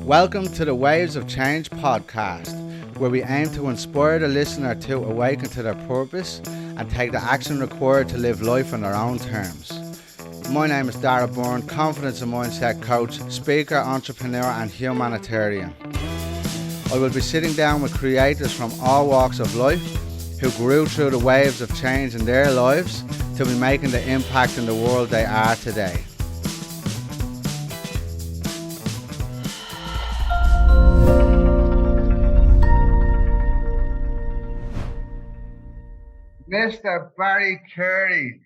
Welcome to the Waves of Change podcast, where we aim to inspire the listener to awaken to their purpose and take the action required to live life on their own terms. My name is Dara Byrne, confidence and mindset coach, speaker, entrepreneur and humanitarian. I will be sitting down with creators from all walks of life who grew through the waves of change in their lives to be making the impact in the world they are today. Mr. Barry Carey.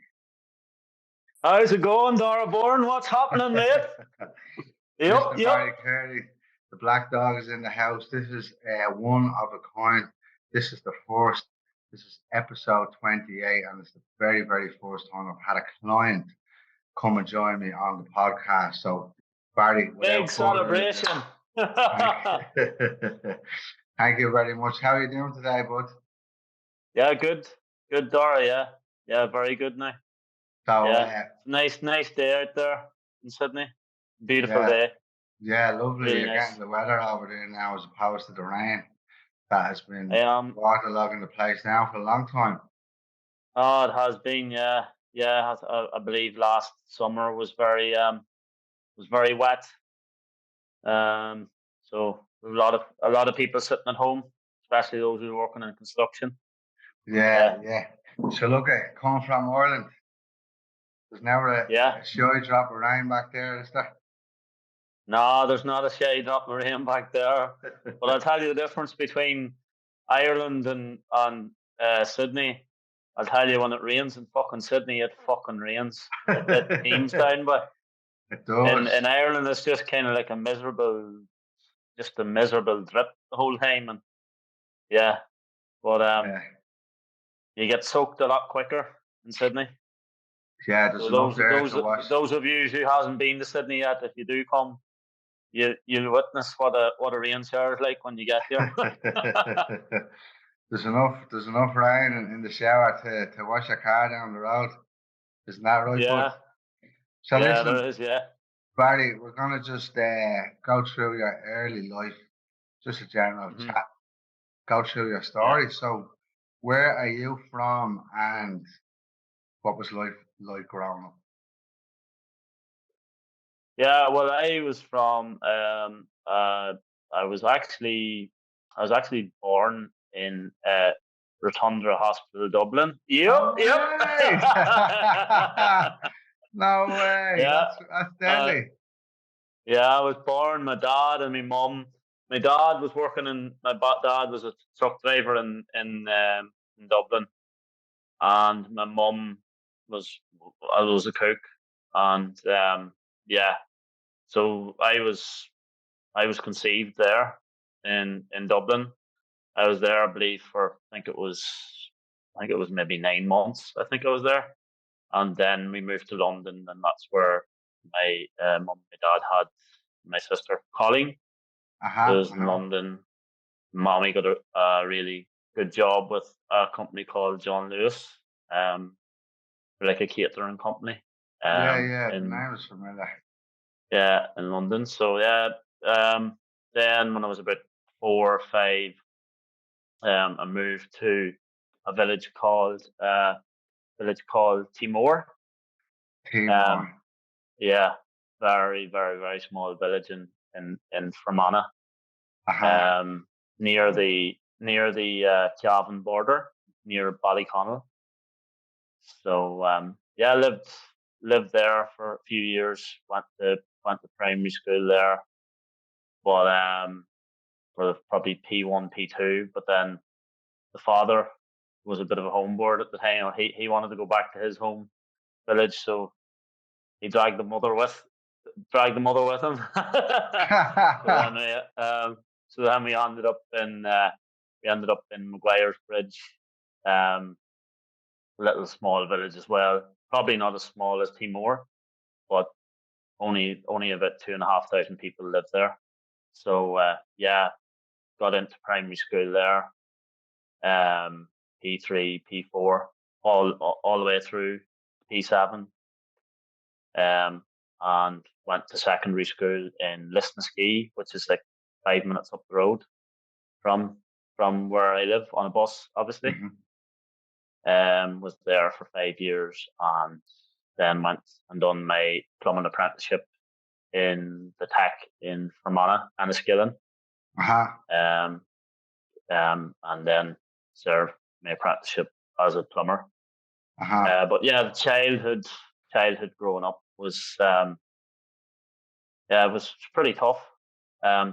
How's it going, Dara Bourne? What's happening, mate? Mr. Barry Carey, the black dog is in the house. This is one of a kind. This is the first. This is episode 28, and it's the very, very first time I've had a client come and join me on the podcast. So, Barry, big celebration. Thank you very much. How are you doing today, bud? Yeah, good, Dara. Yeah, very good now. So, nice day out there in Sydney. Beautiful day. Yeah, lovely. Really You're nice. getting the weather over there now as opposed to the rain that has been waterlogging the place now for a long time. Oh, it has been. Yeah. I believe last summer was very wet. So a lot of people sitting at home, especially those who are working in construction. Yeah. So look, coming from Ireland, there's never a shy drop of rain back there, is there? No, there's not a shy drop of rain back there. But I'll tell you the difference between Ireland and Sydney. I'll tell you, when it rains in fucking Sydney, it fucking rains. It beams down, but it does. In Ireland, it's just kind of like a miserable drip the whole time, and you get soaked a lot quicker in Sydney. Yeah, there's those of you who hasn't been to Sydney yet, if you do come, you'll witness what a rain shower is like when you get here. There's enough rain in the shower to wash your car down the road. Isn't that right? Yeah. So yeah, listen, there is. Yeah. Barry, we're gonna just go through your early life, just a general chat. Go through your story. Yeah. So, where are you from, and what was life like growing up? Yeah, well, I was from. I was actually born in Rotunda Hospital, Dublin. Yep. No way. Yeah. That's deadly. I was born. My dad and my mum. My dad was working my dad was a truck driver in Dublin, and my mum was a cook, and so I was conceived there in Dublin. I was there, I believe, for I think it was maybe 9 months. I think I was there, and then we moved to London, and that's where my mum and my dad had my sister Colleen. Was in London. Mommy got a really good job with a company called John Lewis, like a catering company. The name is familiar. Yeah, in London. So then when I was about 4 or 5, I moved to a village called Timor. Timor. Very, very, very small village in Fermanagh. Near the Cavan border, near Ballyconnell. So lived there for a few years. Went to primary school there, but for probably P1, P2. But then the father was a bit of a homeboard at the time. He wanted to go back to his home village, so he dragged the mother with him. So then we ended up in Maguire's Bridge, little small village as well. Probably not as small as Timor, but only about 2,500 people live there. So got into primary school there, P3, P4, all the way through P7. and went to secondary school in Listenski, which is like 5 minutes up the road from where I live on a bus, obviously. Mm-hmm. Was there for 5 years and then went and done my plumbing apprenticeship in the tech in Fermanagh and Enniskillen. Uh-huh. And then served my apprenticeship as a plumber. Uh-huh. But yeah, the childhood growing up was it was pretty tough. I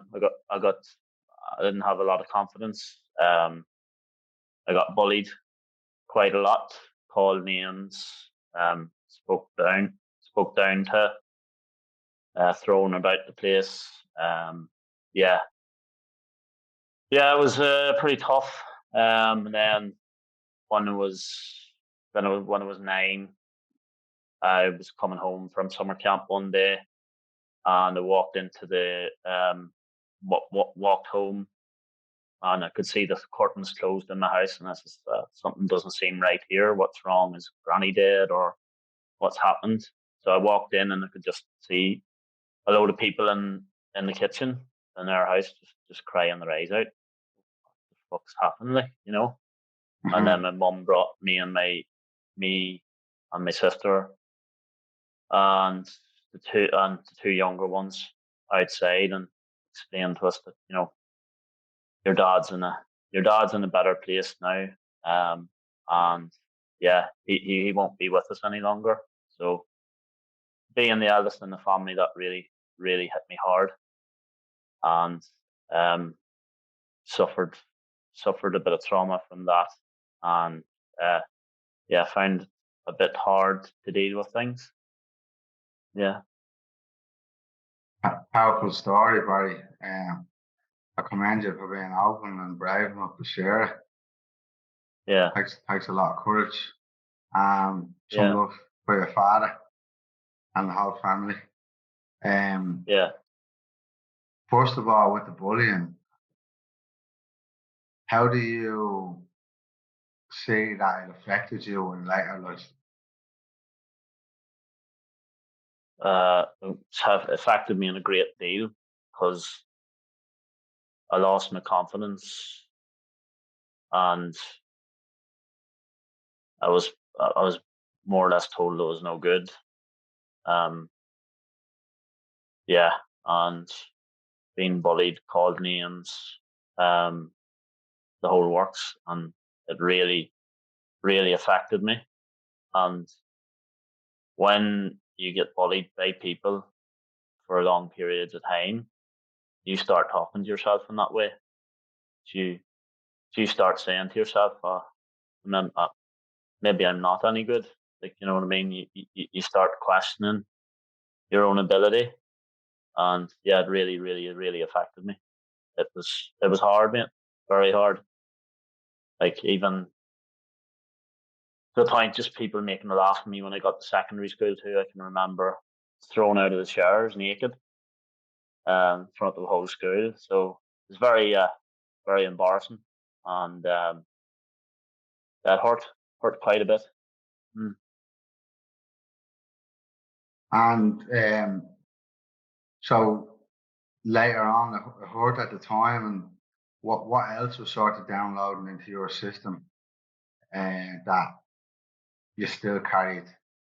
didn't have a lot of confidence. I got bullied quite a lot, called names, spoke down to, thrown about the place. Yeah, yeah, it was pretty tough. And then when I was when I was 9, I was coming home from summer camp one day, and I walked into the walked home, and I could see the curtains closed in the house, and I said, something doesn't seem right here. What's wrong? Is Granny dead, or what's happened? So I walked in, and I could just see a load of people in the kitchen in their house, just crying their eyes out. What the fuck's happened, like, you know? And Mm-hmm. then my mum brought me and my sister and the two younger ones outside, and explained to us that, you know, your dad's in a better place now. And yeah, he won't be with us any longer. So being the eldest in the family, that really hit me hard, and um suffered a bit of trauma from that, and uh yeah, found it a bit hard to deal with things. Yeah, Powerful story, Barry. I commend you for being open and brave enough to share it. yeah, Takes a lot of courage. Some yeah, love for your father and the whole family. Um, yeah. First of all, with the bullying, how do you see that it affected you in later life? It's have affected me in a great deal, because I lost my confidence, and I was more or less told I was no good. Um, yeah, and being bullied, called names, um, the whole works, and it really affected me. And when you get bullied by people for long periods of time, you start talking to yourself in that way. You you start saying to yourself, "Oh, maybe I'm not any good." Like, you know what I mean? You start questioning your own ability, and yeah, it really affected me. It was hard, mate, very hard. Like, even to the point, just people making a laugh at me when I got to secondary school too. I can remember thrown out of the showers naked, in front of the whole school. So it's very embarrassing, and that hurt quite a bit. Mm. And so later on, it hurt at the time, and what else was sort of downloading into your system that you still carried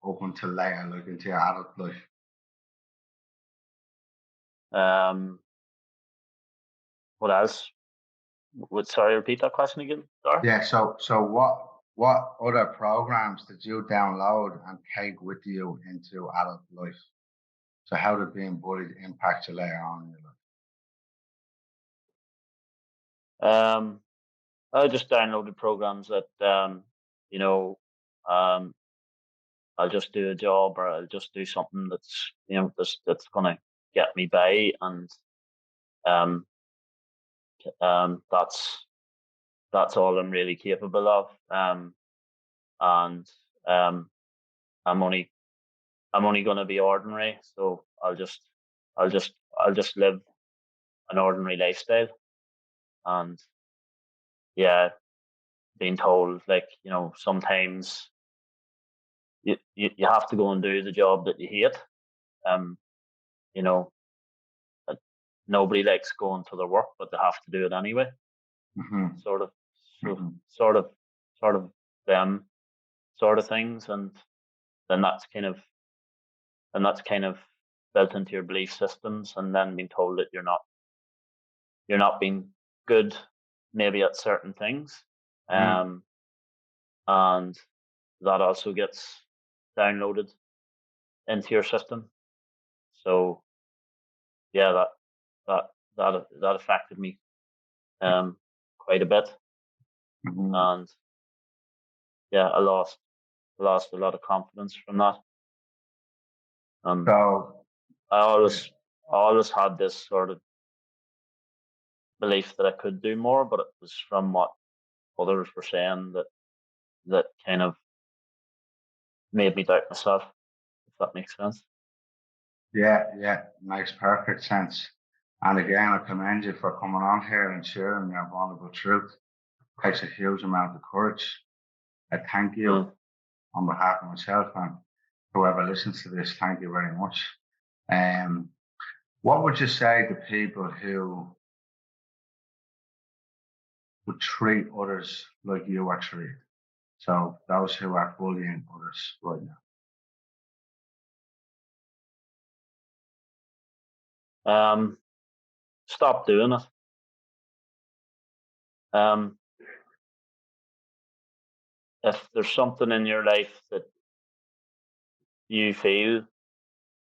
up until later, like into your adult life? Um, what else? Would Sorry, repeat that question again, Dar? Yeah. So what other programs did you download and take with you into adult life? So how did being bullied impact you later on in your life? I just downloaded programs that, you know, um, I'll just do a job, or I'll just do something that's, you know, that's gonna get me by, and um, that's all I'm really capable of. And um, I'm only gonna be ordinary, so I'll just live an ordinary lifestyle. And yeah, being told, like, you know, sometimes you have to go and do the job that you hate, you know, that nobody likes going to their work, but they have to do it anyway. Mm-hmm. Sort of, so Mm-hmm. sort of them sort of things, and then that's kind of built into your belief systems, and then being told that you're not being good maybe at certain things, Mm-hmm. um, and that also gets downloaded into your system. So yeah, that that affected me quite a bit, Mm-hmm. and yeah, I lost a lot of confidence from that. And So, I yeah, always had this sort of belief that I could do more, but it was from what others were saying that kind of made me doubt myself, if that makes sense. yeah, makes perfect sense. And again, I commend you for coming on here and sharing your vulnerable truth. Takes a huge amount of courage. I thank you Mm. on behalf of myself and whoever listens to this. Thank you very much. Um, what would you say to people who would treat others like you are treated? So those who are bullying others right Um, Stop doing it. Um, if there's something in your life that you feel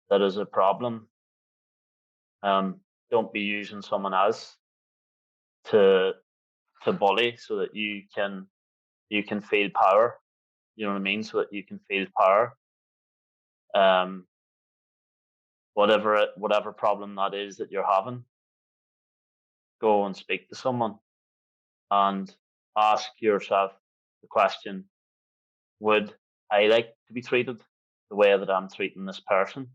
that is a problem, um, don't be using someone else to bully so that you can feel power. You know what I mean? So that you can feel power. Um, whatever problem that is that you're having, go and speak to someone and ask yourself the question: would I like to be treated the way that I'm treating this person?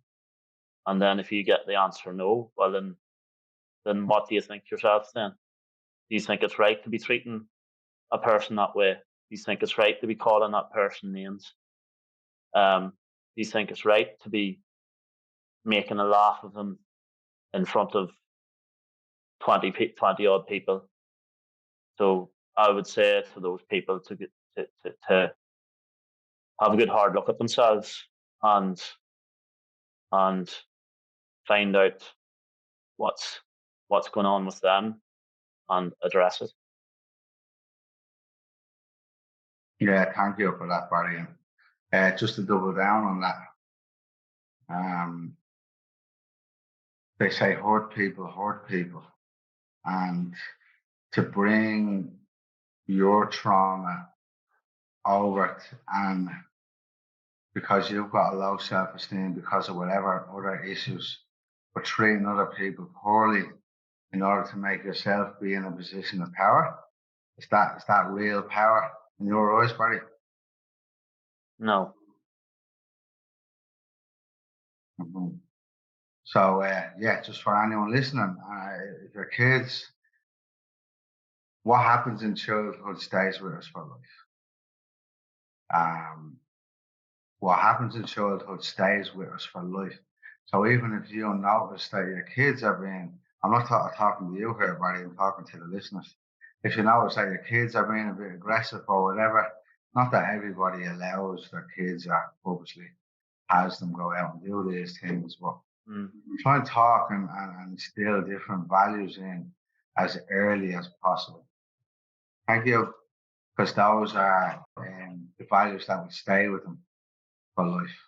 And then if you get the answer no, well then what do you think yourself then? Do you think it's right to be treating a person that way? Do you think it's right to be calling that person names? Do you think it's right to be making a laugh of them in front of 20 odd people? So I would say to those people to have a good hard look at themselves and and find out what's what's going on with them and address it. now? Yeah, thank you for that, Barry. And just to double down on that, um, they say hurt people. And to bring your trauma over and because you've got a low self-esteem because of whatever other issues, but treating other people poorly in order to make yourself be in a position of power. Is that real power in your eyes, Barry? No. Mm-hmm. So yeah, just for anyone listening, if your kids, what happens in childhood stays with us for life. Um, what happens in childhood stays with us for life. So even if you don't notice that your kids are being, I'm not talking to you here, Barry, I'm talking to the listeners. If you notice that your kids are being a bit aggressive or whatever, not that everybody allows their kids or purposely has them go out and do these things, but Mm. try and talk and instill different values in as early as possible. Thank you, because those are the values that will stay with them for life.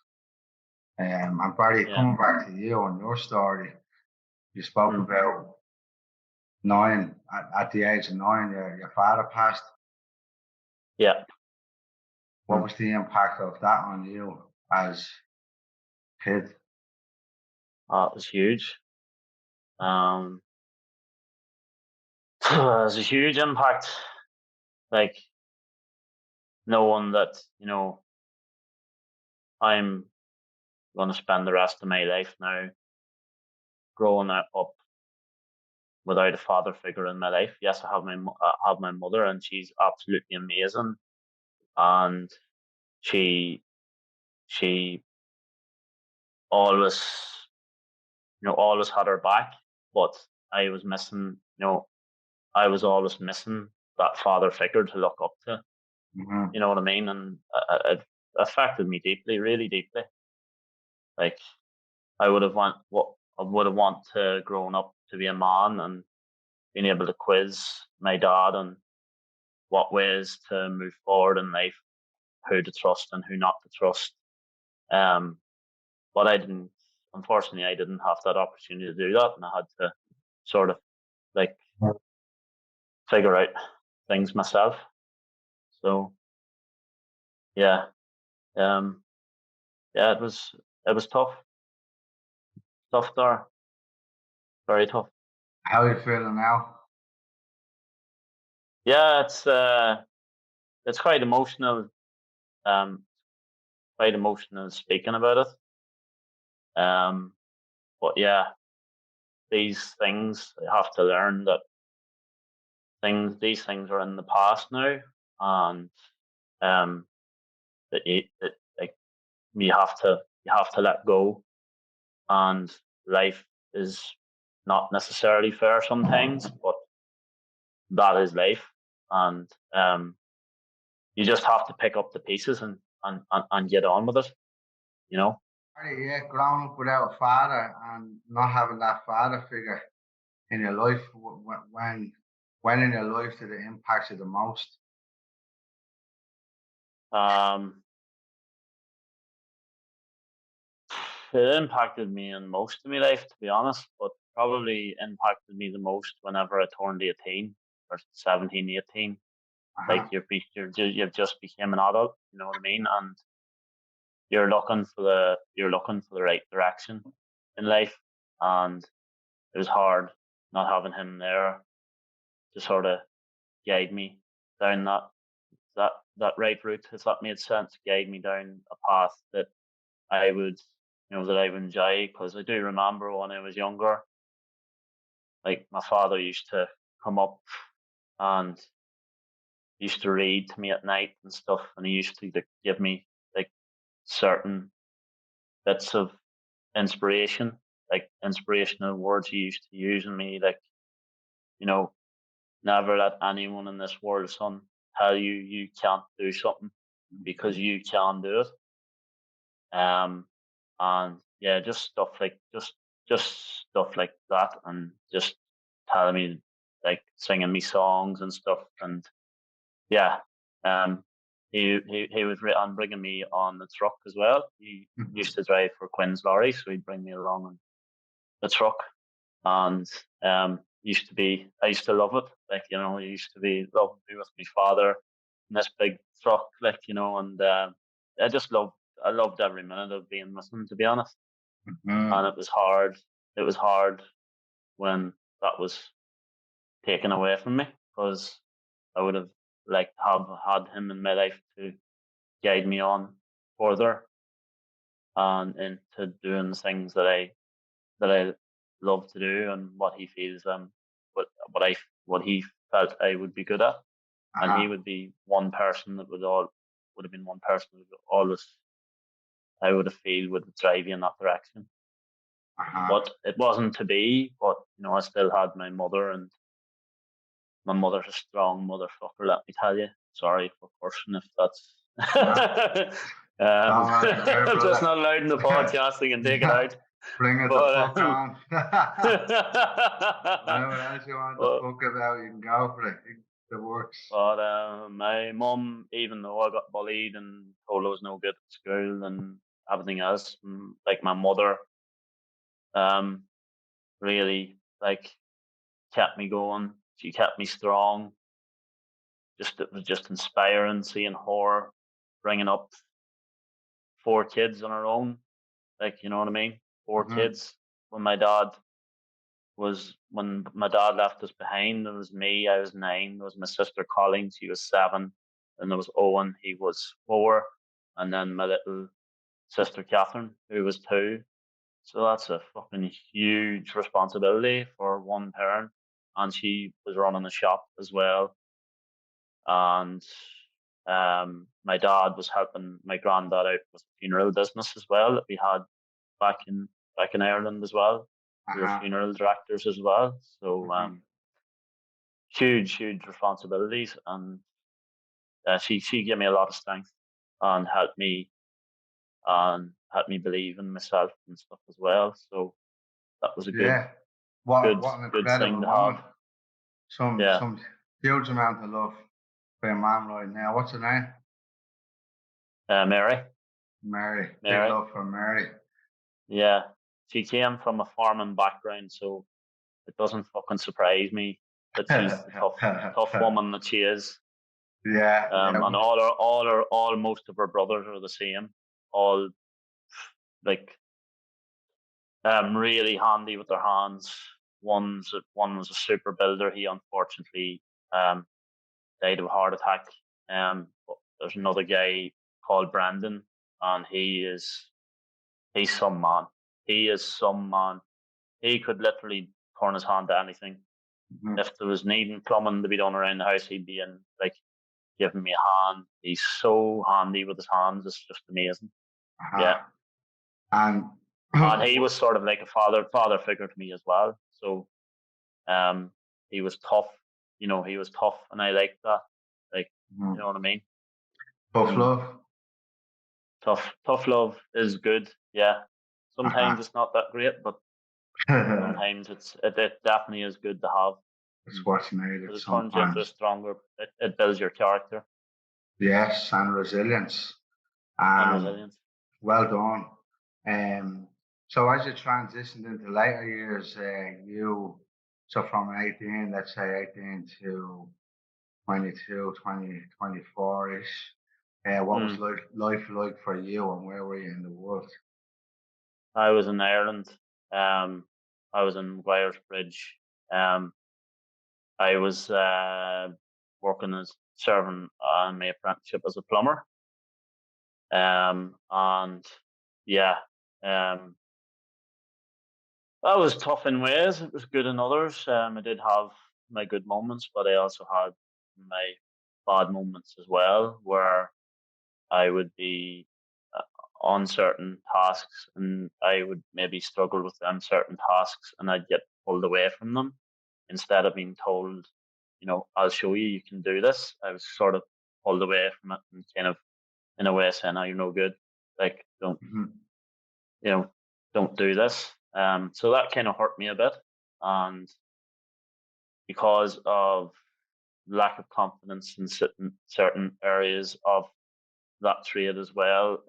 And Barry, Yeah. coming back to you and your story, you spoke Mm. about nine, at the age of nine, your father passed. Yeah. What was the impact of that on you as a kid? It was huge. It was a huge impact. Like knowing that, I'm going to spend the rest of my life now growing up without a father figure in my life. Yes, I have my mother, and she's absolutely amazing, and she she always always had her back, but I was missing, I was always missing that father figure to look up to. Mm-hmm. You know what I mean? And it affected me deeply, really deeply. Like I would have want to grown up to be a man and being able to quiz my dad on what ways to move forward in life, who to trust and who not to trust. Um, but I didn't. Unfortunately, I didn't have that opportunity to do that, and I had to sort of like figure out things myself. So yeah, um, yeah, it was tough there, very tough. How are you feeling now? Yeah, it's um, quite emotional speaking about it. But yeah, these things I have to learn that these things are in the past now, and um, that like you have to let go, and life is not necessarily fair sometimes, but that is life, and you just have to pick up the pieces and get on with it, you know. Yeah, growing up without a father and not having that father figure in your life, when in your life did it impact you the most? Um, it impacted me in most of my life, to be honest, but probably impacted me the most whenever I turned 18 or 17, 18. Like Uh-huh. you've just become an adult, you know what I mean, and you're looking for the right direction in life, and it was hard not having him there to sort of guide me down that that right route, if that made sense, guide me down a path that I would that I would enjoy. Because I do remember when I was younger, like my father used to come up and used to read to me at night and stuff, and he used to like, give me like certain bits of inspiration, like inspirational words he used to use in me, like you know, never let anyone in this world, son, tell you you can't do something because you can do it. And yeah, just stuff like that, and just telling me, like singing me songs and stuff, and yeah, um, he was on bringing me on the truck as well. He used to drive for Quinn's Lorry, so he'd bring me along on the truck, and I used to love it. Like I used to be loving to be with my father in this big truck, like and I just loved every minute of being with him, to be honest. Mm. And it was hard. It was hard when that was taken away from me, because I would have liked to have had him in my life to guide me on further and into doing the things that I love to do, and what he feels what he felt I would be good at, and he Uh-huh. would be one person that would have been one person that would always I would have feel would drive you in that direction. Uh-huh. But it wasn't to be. But I still had my mother, and my mother's a strong motherfucker. Let me tell you. Sorry for cursing if that's. Uh-huh. Don't let there, I'm just brother. not allowed in the podcast. I can take it Yeah. out. Bring it the But fuck on. Whatever else you want to but, fuck about, you can go for it. It works. my mum, even though I got bullied and told I was no good at school and everything else, like my mother, um, really like kept me going. She kept me strong. It was just inspiring seeing her bringing up four kids on her own. Like, you know what I mean? Four Mm-hmm. kids. When my dad left us behind, there was me, I was 9, there was my sister Colleen, she was 7, and there was Owen, he was 4, and then my little sister Catherine, who was 2. So that's a fucking huge responsibility for one parent. And she was running a shop as well. And my dad was helping my granddad out with the funeral business as well that we had back in back in Ireland as well. We were Uh-huh. funeral directors as well, so Mm-hmm. huge responsibilities, and she gave me a lot of strength and helped me believe in myself and stuff as well. So that was a Yeah. good What an good incredible thing to have. woman. Some Yeah, some huge amount of love for your mom right now. What's her name? Mary, Mary. Big Mary. love for Mary. Yeah, she came from a farming background, so it doesn't fucking surprise me that she's the tough woman that she is. Yeah. And all most of her brothers are the same. All like really handy with their hands. One was a super builder. He unfortunately um died of a heart attack. But there's another guy called Brandon, and he's some man. He is some man. He could literally turn his hand to anything. Mhm. If there was needing plumbing to be done around the house, he'd be in like giving me a hand. He's so handy with his hands; it's just amazing. Yeah, Uh-huh. And and he was sort of like a father figure to me as well. So um, he was tough. He was tough, and I liked that. Like, you know what I mean? tough Um, love. tough love is good. Yeah, sometimes Uh-huh. it's not that great, but sometimes it definitely is good to have It's what's needed because it turns you into a sometimes. stronger. It builds your character Yes, and resilience. and Um, resilience. well done. So as you transitioned into later years, so from 18, let's say 18 to 22, 20, 24-ish, what was Mm. life like for you and where were you in the world? I was in Ireland. Um, I was in Guayers Bridge. Um, I was working as serving on my apprenticeship as a plumber. And yeah, um, that was tough in ways. It was good in others. I did have my good moments, but I also had my bad moments as well, where I would be uh, on certain tasks and I would maybe struggle with them certain tasks and I'd get pulled away from them instead of being told, I'll show you, you can do this. I was sort of pulled away from it and kind of in a way saying, "Oh, you're no good. Like, Mhm. you know, don't do this." So that kind of hurt me a bit. And because of lack of confidence in certain areas of that trade as well,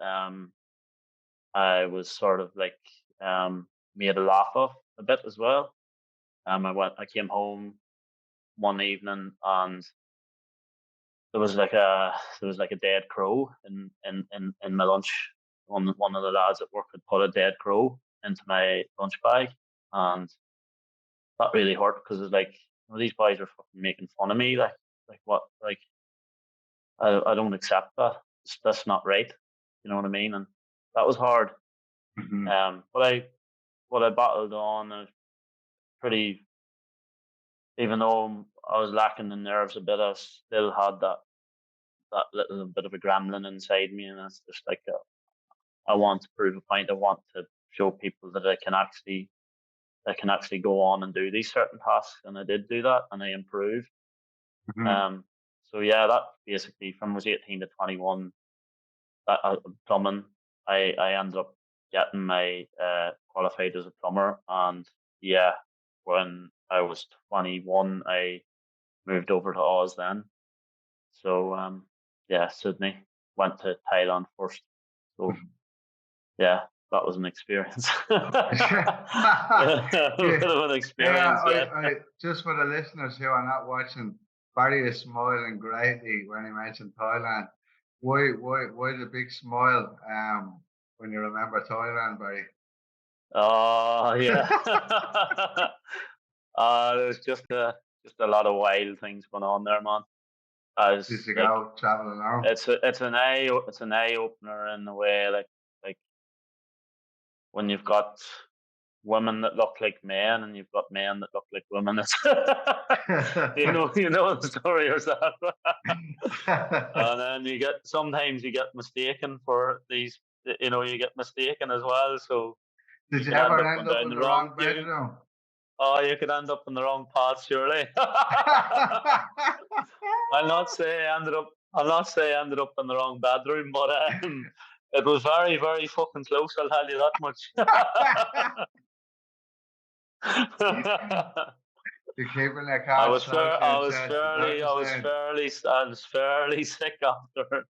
I was sort of like made a laugh of a bit as well. I came home one evening and there was like a dead crow in my lunch. One of the lads at work had put a dead crow into my lunch bag, and that really hurt because it's like, these boys are fucking making fun of me. Like what? Like I don't accept that. That's not right. You know what I mean? And that was hard. Mhm. But I battled on. I was pretty, even though I was lacking the nerves a bit, I still had that little bit of a gremlin inside me, and it's just like I want to prove a point. I want to show people that I can actually go on and do these certain tasks, and I did do that, and I improved. Mhm. Um, so yeah, that basically from was 18 to 21, plumbing. I ended up getting my qualified as a plumber, and yeah, when I was 21, I moved over to Oz then. So yeah, Sydney. Went to Thailand first. So yeah, that was an experience. A Yeah, bit of an yeah. experience, yeah. I just for the listeners who are not watching, Barry is smiling greatly when he mentioned Thailand. Why the big smile? When you remember Thailand, Barry. Oh yeah. There's just a lot of wild things going on there, man. Just As to like go traveling around. it's an eye opener in a way, like when you've got women that look like men and you've got men that look like women. It's you know the story yourself. And then sometimes you get mistaken for these, you get mistaken as well. So Did You you could end ever up end and up down in the the wrong. wrong bedroom? You could end up in the wrong path, surely. I'll not say I ended up. I'll not say I ended up in the wrong bedroom, but it was very, very fucking close. I'll tell you that much. You're keeping the cat close to I your was chest. Is that what fairly, you're saying? I was fairly sick after.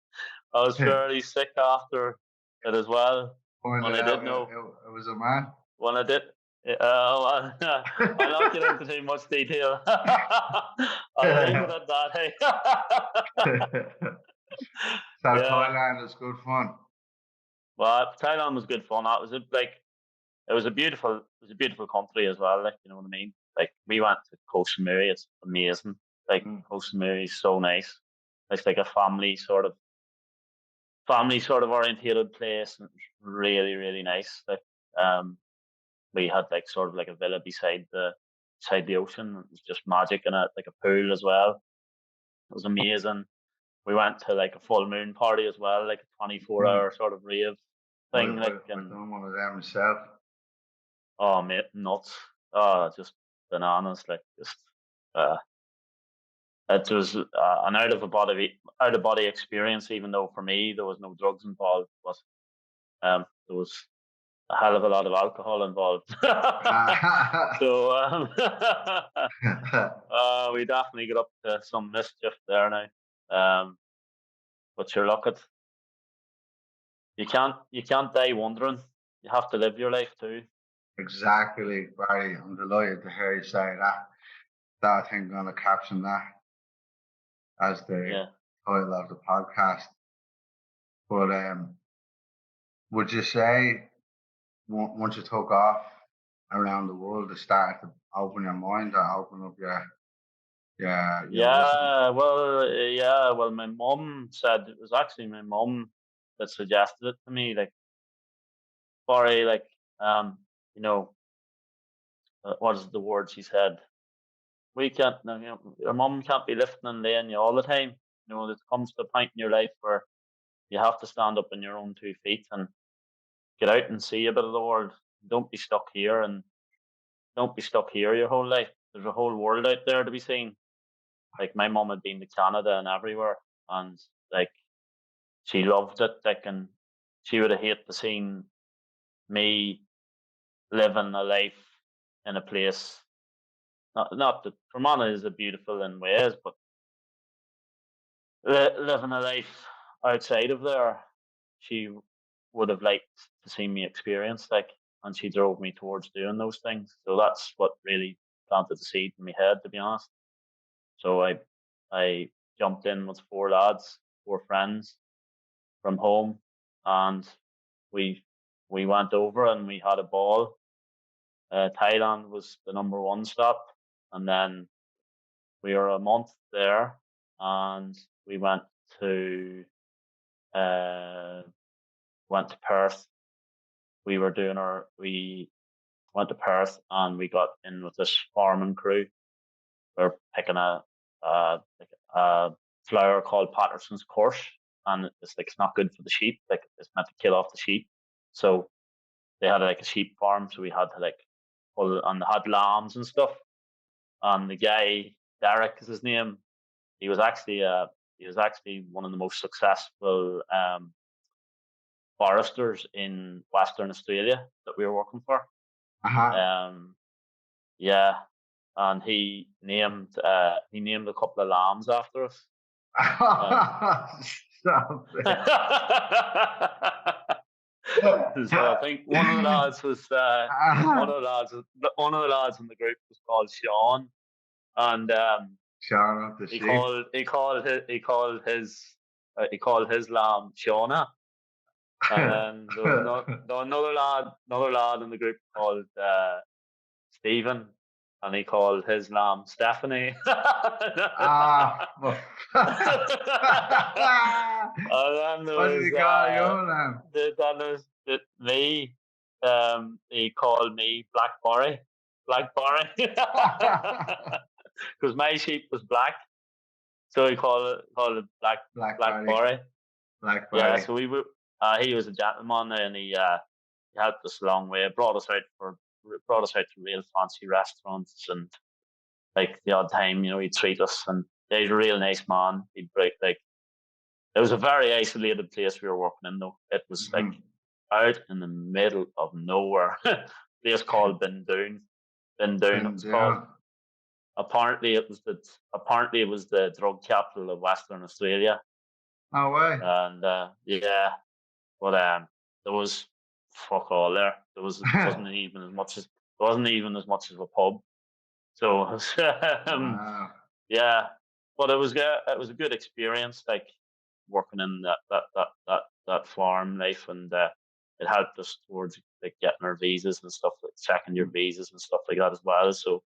I was fairly sick after it as well. When Pointed I out did know, it was a man. when I did, I'll not get into too much detail. I'll leave it at that. Hey. So Yeah. Thailand is good fun. Well, Thailand was good fun. It was a beautiful country as well. Like, you know what I mean? Like, we went to Koh Samui. It's amazing. Like, Koh Samui is so nice. It's like a family sort of orientated place, and it's really, really nice. Like, we had like sort of like a villa beside the ocean. It was just magic in it, like a pool as well. It was amazing. We went to like a full moon party as well, like a 24-hour sort of rave thing. Like, I and done one of them myself. oh mate, nuts. Oh, just bananas. Like, just uh, it was an out of body experience. Even though for me there was no drugs involved, but there was a hell of a lot of alcohol involved. So we definitely got up to some mischief there now. But you're look at you can't die wondering. You have to live your life too. Exactly, Barry. I'm delighted to hear you say that. That I think I'm gonna caption that as the Yeah. title of the podcast. But would you say once you took off around the world, it started to open your mind or open up your listening? Well, my mum said it was actually my mum that suggested it to me. Like, Barry, like, um, you know, what is the word she said? We can't, no, you know, your mum can't be lifting and laying you all the time. You know, there comes to a point in your life where you have to stand up on your own 2 feet and get out and see a bit of the world. Don't be stuck here and don't be stuck here your whole life. There's a whole world out there to be seen. Like, my mum had been to Canada and everywhere, and like, she loved it. Like, and she would have hated to seen me living a life in a place. Not that Fermanagh is a beautiful in ways, but living a life outside of there, she would have liked to see me experience. Like, and she drove me towards doing those things. So that's what really planted the seed in my head, to be honest. So I jumped in with four friends from home, and we we went over and we had a ball. Thailand was the number one stop, and then we were a month there, and we to uh, went to Perth. We went to Perth and we got in with this farming crew. We're picking a flower called Patterson's Course, and it's like it's not good for the sheep. Like, it's meant to kill off the sheep. So they had like a sheep farm, so we had to like pull, and they had lambs and stuff. And the guy, Derek is his name, he was actually one of the most successful foresters in Western Australia that we were working for. Uh-huh. Yeah, and he named a couple of lambs after us. Stop it. So I think one of the lads was one of the lads in the group was called Sean, and Sharing up the sheep. he called his lamb Shauna. And then there was another lad in the group called Stephen, and he called his lamb Stephanie. Well. And then there What did was he call your lamb? then there's me. He called me Black Barry, because my sheep was black, so he called it Black Barry. Black Yeah, Barry. so we were. He was a gentleman, and helped us a long way. Brought us out to real fancy restaurants, and like the odd time, he'd treat us, and he's a real nice man. He'd break like it was a very isolated place we were working in though. It was like Mm-hmm. out in the middle of nowhere. Place called Bindoon. Bindoon it Been was called. down. Apparently it was the drug capital of Western Australia. No way. And yeah, but there was fuck all there. There wasn't even as much as a pub. So it was, Wow. yeah, but it was good. It was a good experience, like working in that farm life, and it helped us towards like getting our visas and stuff, like second year visas and stuff like that as well. So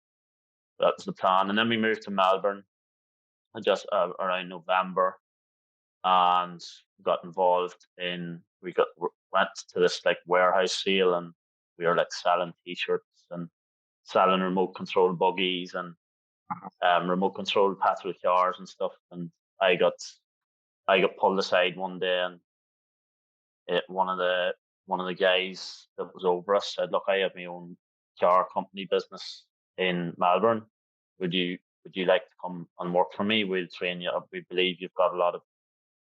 that was the plan, and then we moved to Melbourne just around November, and got involved in went to this like warehouse sale, and we were like selling t-shirts and selling remote control buggies and remote control petrol cars and stuff. And I got I got pulled aside one day, and it, one of the guys that was over us said, "Look, I have my own car company business in Melbourne. Would you would you like to come and work for me? We'll train you up. We believe you've got a lot of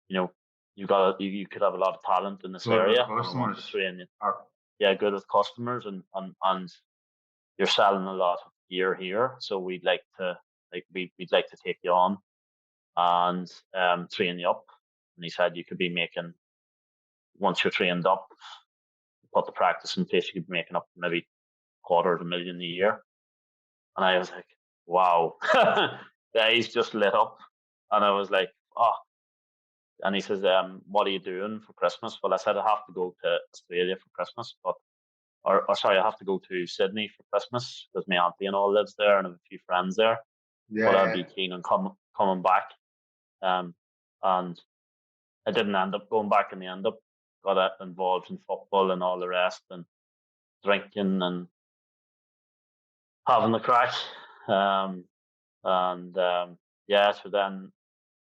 you know you could have a lot of talent in this Good with area, and we want to customers. train you. Or, Yeah, good with customers, and you're selling a lot of gear here, so we'd like to take you on and train you up." And he said you could be making, once you're trained up, put the practice in place, you could be making up maybe $250,000 a year. And I was like, wow. The eyes just lit up, and I was like, oh. And he says, what are you doing for Christmas? Well, I said I have to go to Australia for Christmas, but or sorry, I have to go to Sydney for Christmas because my auntie and all lives there, and I have a few friends there. But I'd yeah, be keen on coming back. Um, and I didn't end up going back in the end up. Got involved in football and all the rest, and drinking and having the crack. Um, and yeah, so then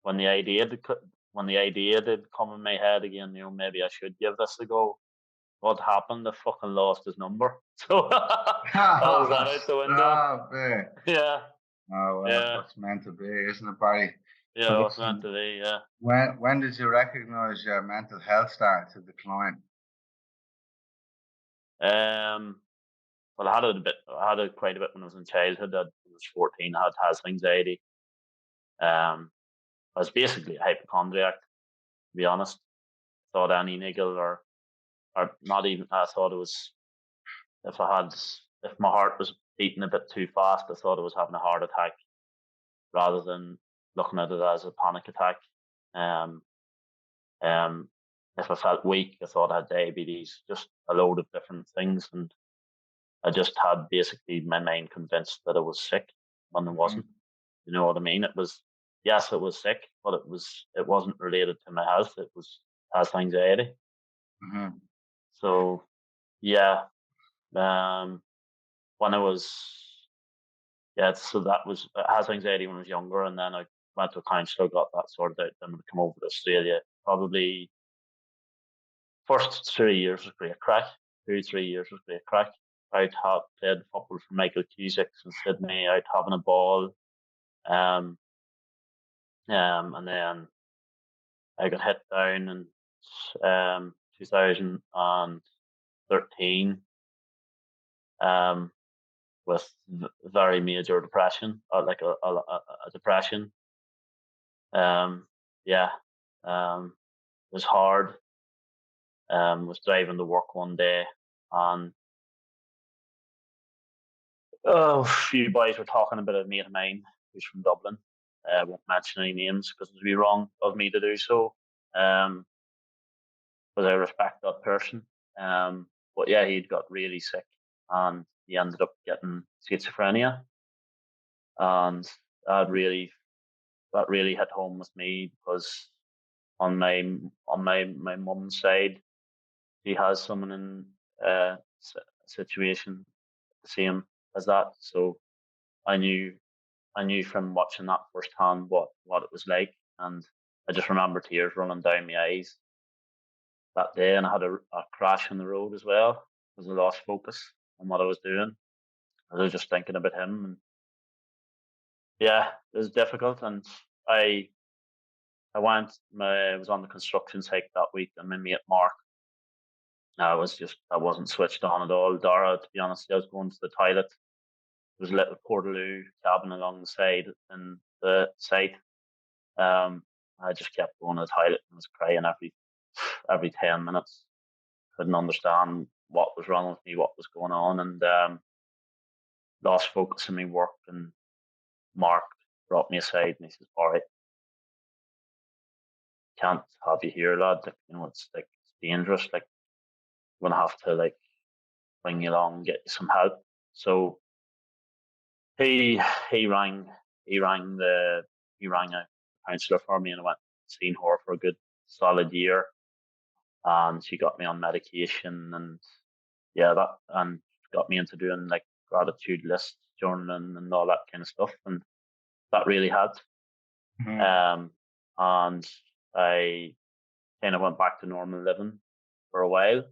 when the idea did come in my head again, maybe I should give this a go. What happened? I fucking lost his number, so that was yeah. that out the window. Stop it. Yeah, Oh well, yeah, that's meant to be, isn't it, Barry? So yeah. It was meant listen, to be. Yeah. when did you recognise your mental health started to decline? Um. Well, I had it a bit. I had it quite a bit when I was in childhood. When I was 14, I had has anxiety. Um. I was basically a hypochondriac, to be honest. Thought any niggle or not even. I thought it was if I had if my heart was beating a bit too fast, I thought I was having a heart attack rather than looking at it as a panic attack. Um, um, if I felt weak, I thought I had diabetes. Just a load of different things, and I just had basically my mind convinced that I was sick when I Mm-hmm. wasn't. You know what I mean? It was yes, it was sick, but it wasn't related to my health. It was health anxiety. Mm-hmm. So yeah, um, when I was yeah, so that was I had anxiety when I was younger, and then I went to a counsellor, got that sorted out. Then I come over to Australia. Probably first 3 years was great crack. 2 3 years was great crack. I'd have played football for Michael Cusick in Sydney. I'd having a ball, um, and then I got hit down in 2013 um, with very major depression, like a depression. Um, yeah, it was hard. Was driving to work one day, and a few boys were talking about a mate of mine who's from Dublin. I won't mention any names because it would be wrong of me to do so. Um, because I respect that person. But yeah, he'd got really sick, and he ended up getting schizophrenia, and that really that really hit home with me because on my mum's side, he has someone in a situation the same as that. So I knew I knew from watching that firsthand what it was like, and I just remember tears running down my eyes. that day, and I had a crash on the road as well because I lost focus on what I was doing. I was just thinking about him, and yeah, it was difficult. And I I was on the construction site that week, and my mate Mark, I wasn't switched on at all. Dara, to be honest, I was going to the toilet. There was a little portaloo cabin along the side in the site. Um, I just kept going to the toilet and was crying every 10 minutes. Couldn't understand what was wrong with me, what was going on, and lost focus in my work. And Mark brought me aside and he says, "All right, can't have you here, lad. Like, it's like it's dangerous. Like, I'm gonna have to like bring you along and get you some help." So he he rang he rang the he rang a counsellor for me, and I went and seen her for a good solid year, and she got me on medication, and yeah, that and got me into doing like gratitude list journaling and all that kind of stuff, and that really helped. Mhm. And I kind of went back to normal living for a while,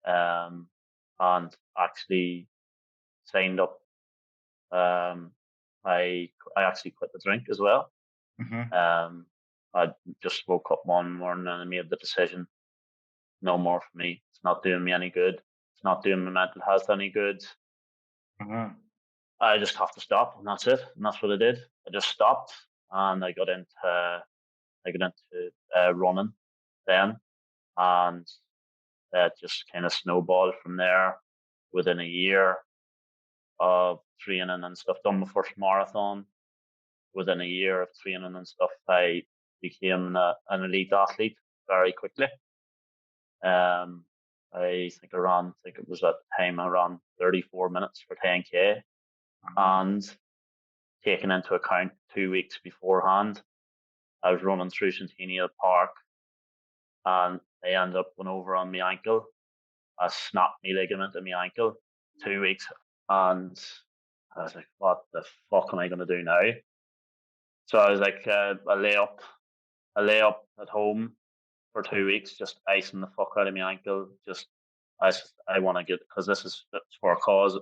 um, and actually signed up. Um, I actually quit the drink as well. Mhm. Um, I just woke up one morning and I made the decision: no more for me. It's not doing me any good. It's not doing my mental health any good. Mhm. I just have to stop, and that's it. And that's what I did. I just stopped, and I got into running then, and it just kind of snowballed from there. Within a year of training and stuff, done my first marathon. Within a year of training and stuff, I became an elite athlete very quickly. Um, I think it was at the time I ran 34 minutes for 10K, and taking into account 2 weeks beforehand, I was running through Centennial Park, and I ended up going over on my ankle. I snapped my ligament in my ankle 2 weeks, and I was like, "What the fuck am I going to do now?" So I was like, I lay up at home for 2 weeks, just icing the fuck out of my ankle. I want to get, because it's for a cause. I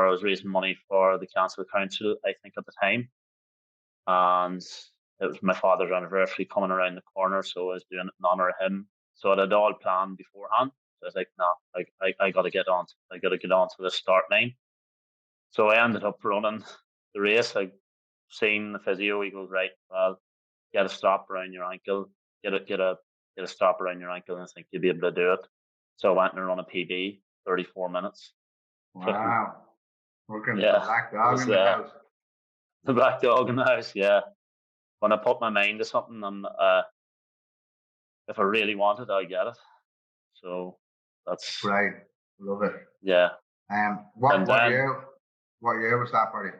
was raising money for the council council, I think at the time, and it was my father's anniversary coming around the corner, so I was doing it in honor of him. So it had all planned beforehand. So I was like, no, I got to get on. I got to get on to the start line. So I ended up running the race. I seen the physio. He goes, right, well, get a strap around your ankle. Get a strap around your ankle, and I think you'll be able to do it. So I went and run a PB, 34 minutes. Wow. Working the Yeah, black it dog was in the house. the black dog in the house. Yeah, when I put my mind to something, if I really want it, I get it. So that's Right. Love it. yeah. And What then year was that party?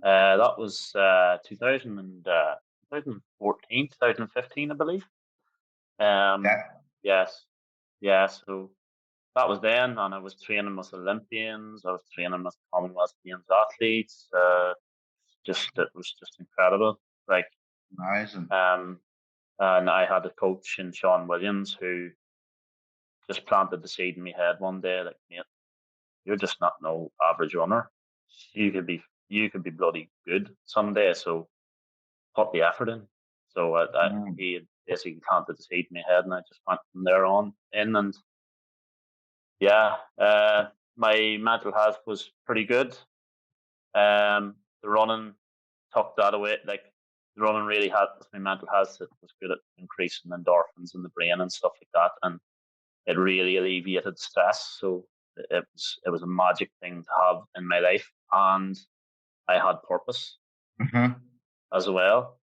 that was 2014, 2015, I believe. Yeah. Yes, yeah. So that was then, and I was training with Olympians. I was training with Commonwealth Games athletes. It was just incredible. Like, Amazing. and I had a coach in Sean Williams who just planted the seed in my head one day, like, mate, you're just not no average runner. You could be you could be bloody good someday. So put the effort in. So Mm. he had basically planted the seed in my head, and I just went from there on in. And yeah, my mental health was pretty good. The running took that away. Like, the running really helped with my mental health. It was good at increasing endorphins in the brain and stuff like that, and it really alleviated stress. So it was a magic thing to have in my life, and I had purpose Mhm. as well.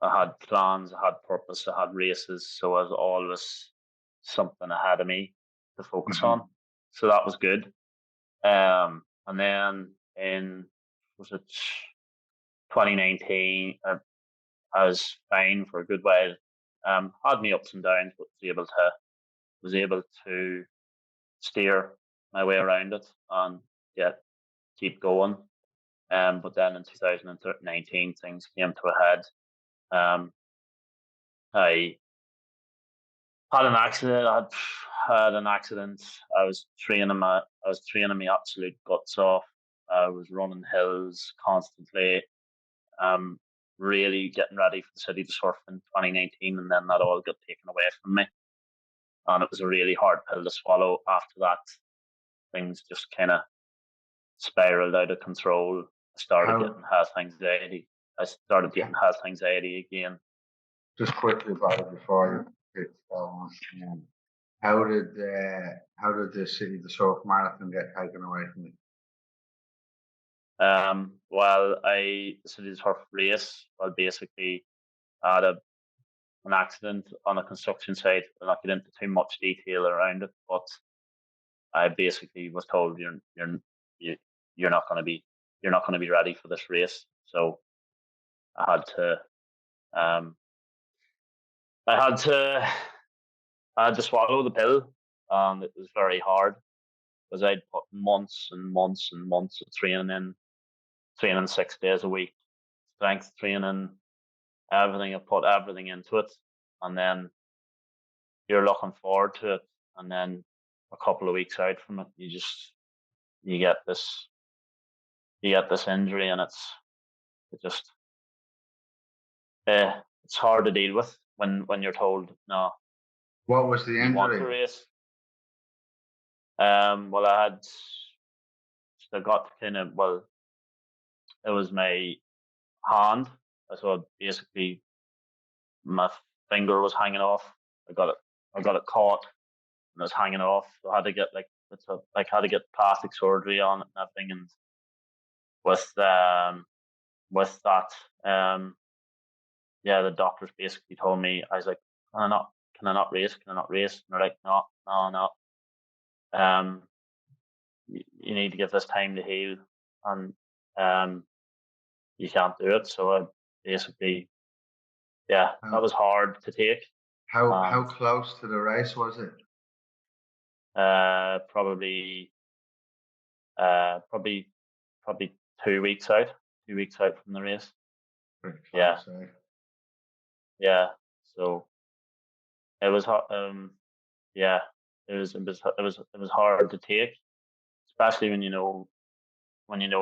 I had plans, I had purpose, I had races, so I was always something ahead of me to focus Mhm. on. So that was good. And then in, was it 2019, I was fine for a good while. Had me ups and downs, but was able to steer my way around it and get keep going. But then in 2019, things came to a head. Um, I Had an accident. Had an accident. I was training my absolute guts off. I was running hills constantly. Um, really getting ready for the city to surf in 2019, and then that all got taken away from me. And it was a really hard pill to swallow. After that, things just kind of spiraled out of control. I started How getting health anxiety. I started getting health anxiety again. just quickly about it before you get going. How did the city the surf marathon get taken away from you? Well, I decided to race. Well, basically, I had an accident on a construction site. I'll not get into too much detail around it, but I basically was told you- you're not going to be ready for this race. So I had to um, I had to I had to swallow the pill, and it was very hard because I'd put months and months and months of training 6 days a week, strength training, everything. I put everything into it, and then you're looking forward to it, and then a couple of weeks out from it, you get this injury, and it just it's hard to deal with when you're told no, What was the you want to injury? race. Well, I got kind of well, it was my hand. So basically, my finger was hanging off. I got it caught, and it was hanging off. So I had to get had to get plastic surgery on it and everything. And with um with that, yeah, the doctors basically told me, I was like, can I not race? Can I not race? And they're like, no, no, no. Um, you need to give this time to heal, and um, you can't do it. So I basically, yeah, that How was hard to take, how and close to the race was it? probably uh, probably probably 2 weeks out, 2 weeks out from the race. Pretty Yeah, close, eh? yeah. So it was yeah, it was hard to take, especially when you know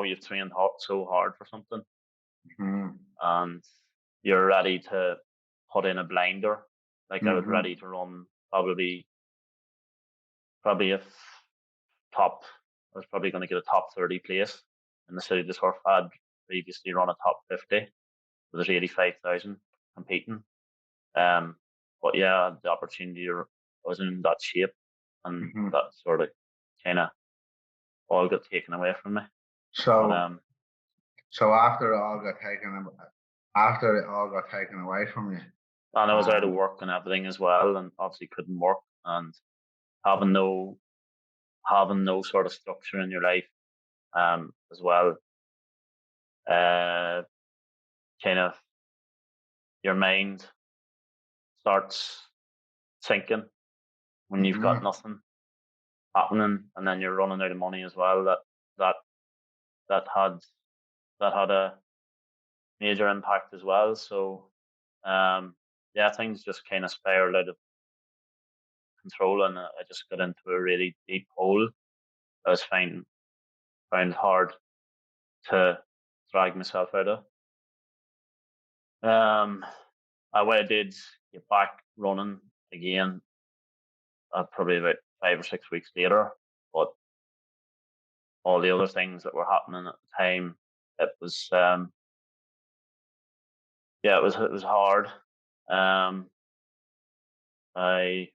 you've trained so hard for something, Mm-hmm. and you're ready to put in a blinder. Like I was Mm-hmm. ready to run probably if top. I was probably going to get a top 30 place in the city. The surf had previously run a top 50. So there's 85,000 competing. Um, but yeah, the opportunity I was in that shape, and Mm-hmm. that sort of kind of all got taken away from me. But So so after it all got taken away from you, and I was out of um, work and everything as well, and obviously couldn't work, and having no having no sort of structure in your life, as well. Kind of your mind starts sinking when you've got mm-hmm. nothing happening, and then you're running out of money as well. That that had that had a major impact as well. So, yeah, things just kind of spiraled out of control, and I just got into a really deep hole. I was found hard to drag myself out of. I did get back running again, probably about 5 or 6 weeks later, but all the other things that were happening at the time, it was yeah, it was hard. Um, I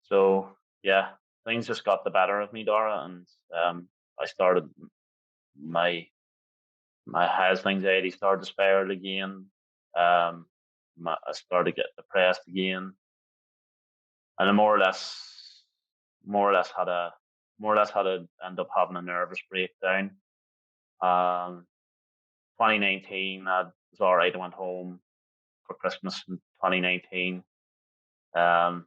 so yeah, things just got the better of me, Dara, and I started my health anxiety started to spiral again. I started to get depressed again, and I more or less had a end up having a nervous breakdown. Um, 2019, I was all right. I went home for Christmas in 2019, um,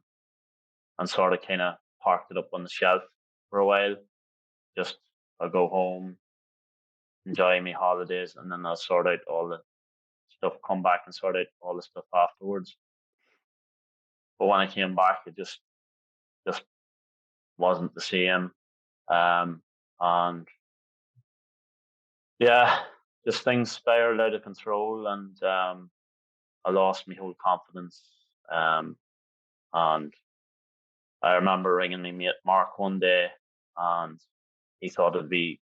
and sort of kind of parked it up on the shelf for a while. Just I'll go home, enjoy my holidays, and then I'll sort out all the stuff, come back and sort out all the stuff afterwards. But when I came back, it just wasn't the same. And yeah, just things spiraled out of control, and I lost my whole confidence. And I remember ringing my mate Mark one day, and he thought it'd be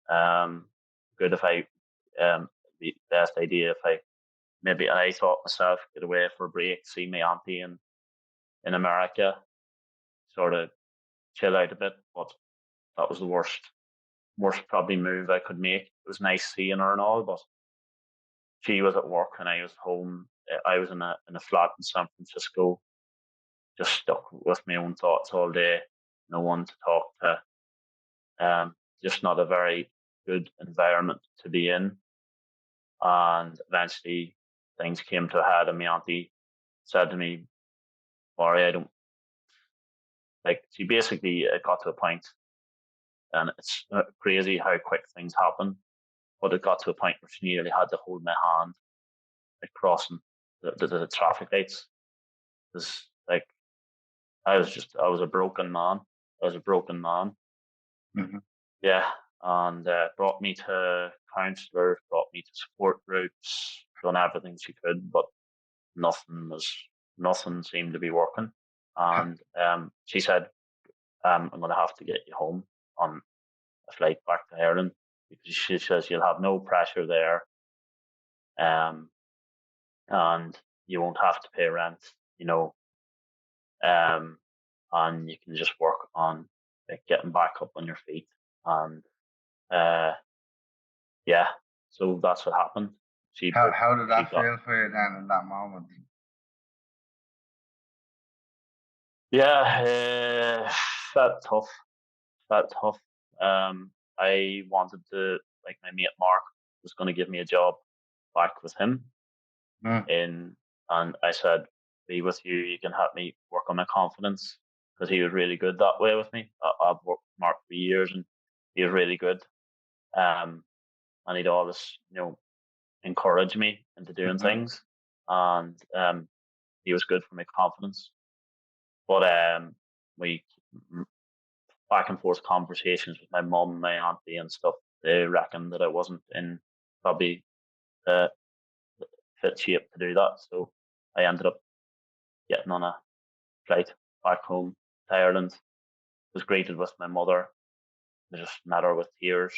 good if the best idea if maybe I thought myself get away for a break, see my auntie in America, sort of chill out a bit. But that was the worst probably move I could make. It was nice seeing her and all, but she was at work and I was home. I was in a flat in San Francisco, just stuck with my own thoughts all day. No one to talk to. Just not a very good environment to be in. And eventually things came to a head, and my auntie said to me, Barry, I don't like, she basically got to a point, and it's crazy how quick things happen, but it got to a point where she nearly had to hold my hand, like crossing the traffic lights. Because, like, I was a broken man. I was a broken man. Mm-hmm. Yeah. And brought me to counsellors, brought me to support groups, done everything she could, but nothing seemed to be working. And she said, I'm going to have to get you home on a flight back to Ireland, because she says you'll have no pressure there, and you won't have to pay rent, and you can just work on, like, getting back up on your feet. And uh, yeah, so that's what happened. How did She that got feel for you then in that moment? yeah, felt tough, felt tough. I wanted to, like, my mate Mark was going to give me a job back with him Mm. and I said, be with you, you can help me work on my confidence, because he was really good that way with me. I've worked with Mark for years, and he was really good. And he'd always, encourage me into doing Mm-hmm. things, and he was good for my confidence. But we back and forth conversations with my mum, my auntie, and stuff. They reckoned that I wasn't in probably uh, fit shape to do that, so I ended up getting on a flight back home to Ireland. Was greeted with my mother. I just met her with tears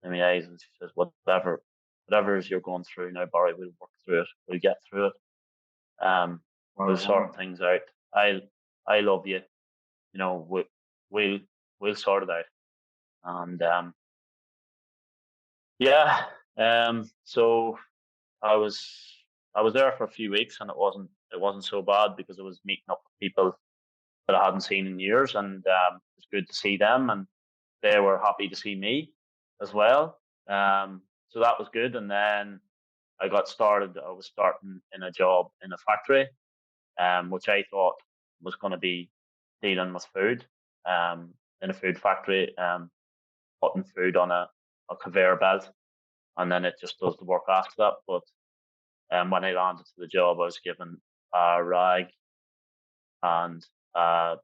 in my eyes, and she says, whatever you're going through now, Barry, we'll work through it. We'll get through it. We'll Well sort done. things out. I love you. We'll we'll sort it out. And yeah, so I was I was there for a few weeks, and it wasn't so bad, because I was meeting up with people that I hadn't seen in years, and it was good to see them, and they were happy to see me as well. So that was good. And then I got started. I was starting in a job in a factory, which I thought was going to be dealing with food, in a food factory, putting food on a conveyor belt, and then it just does the work after that. But when I landed to the job, I was given a rag and um,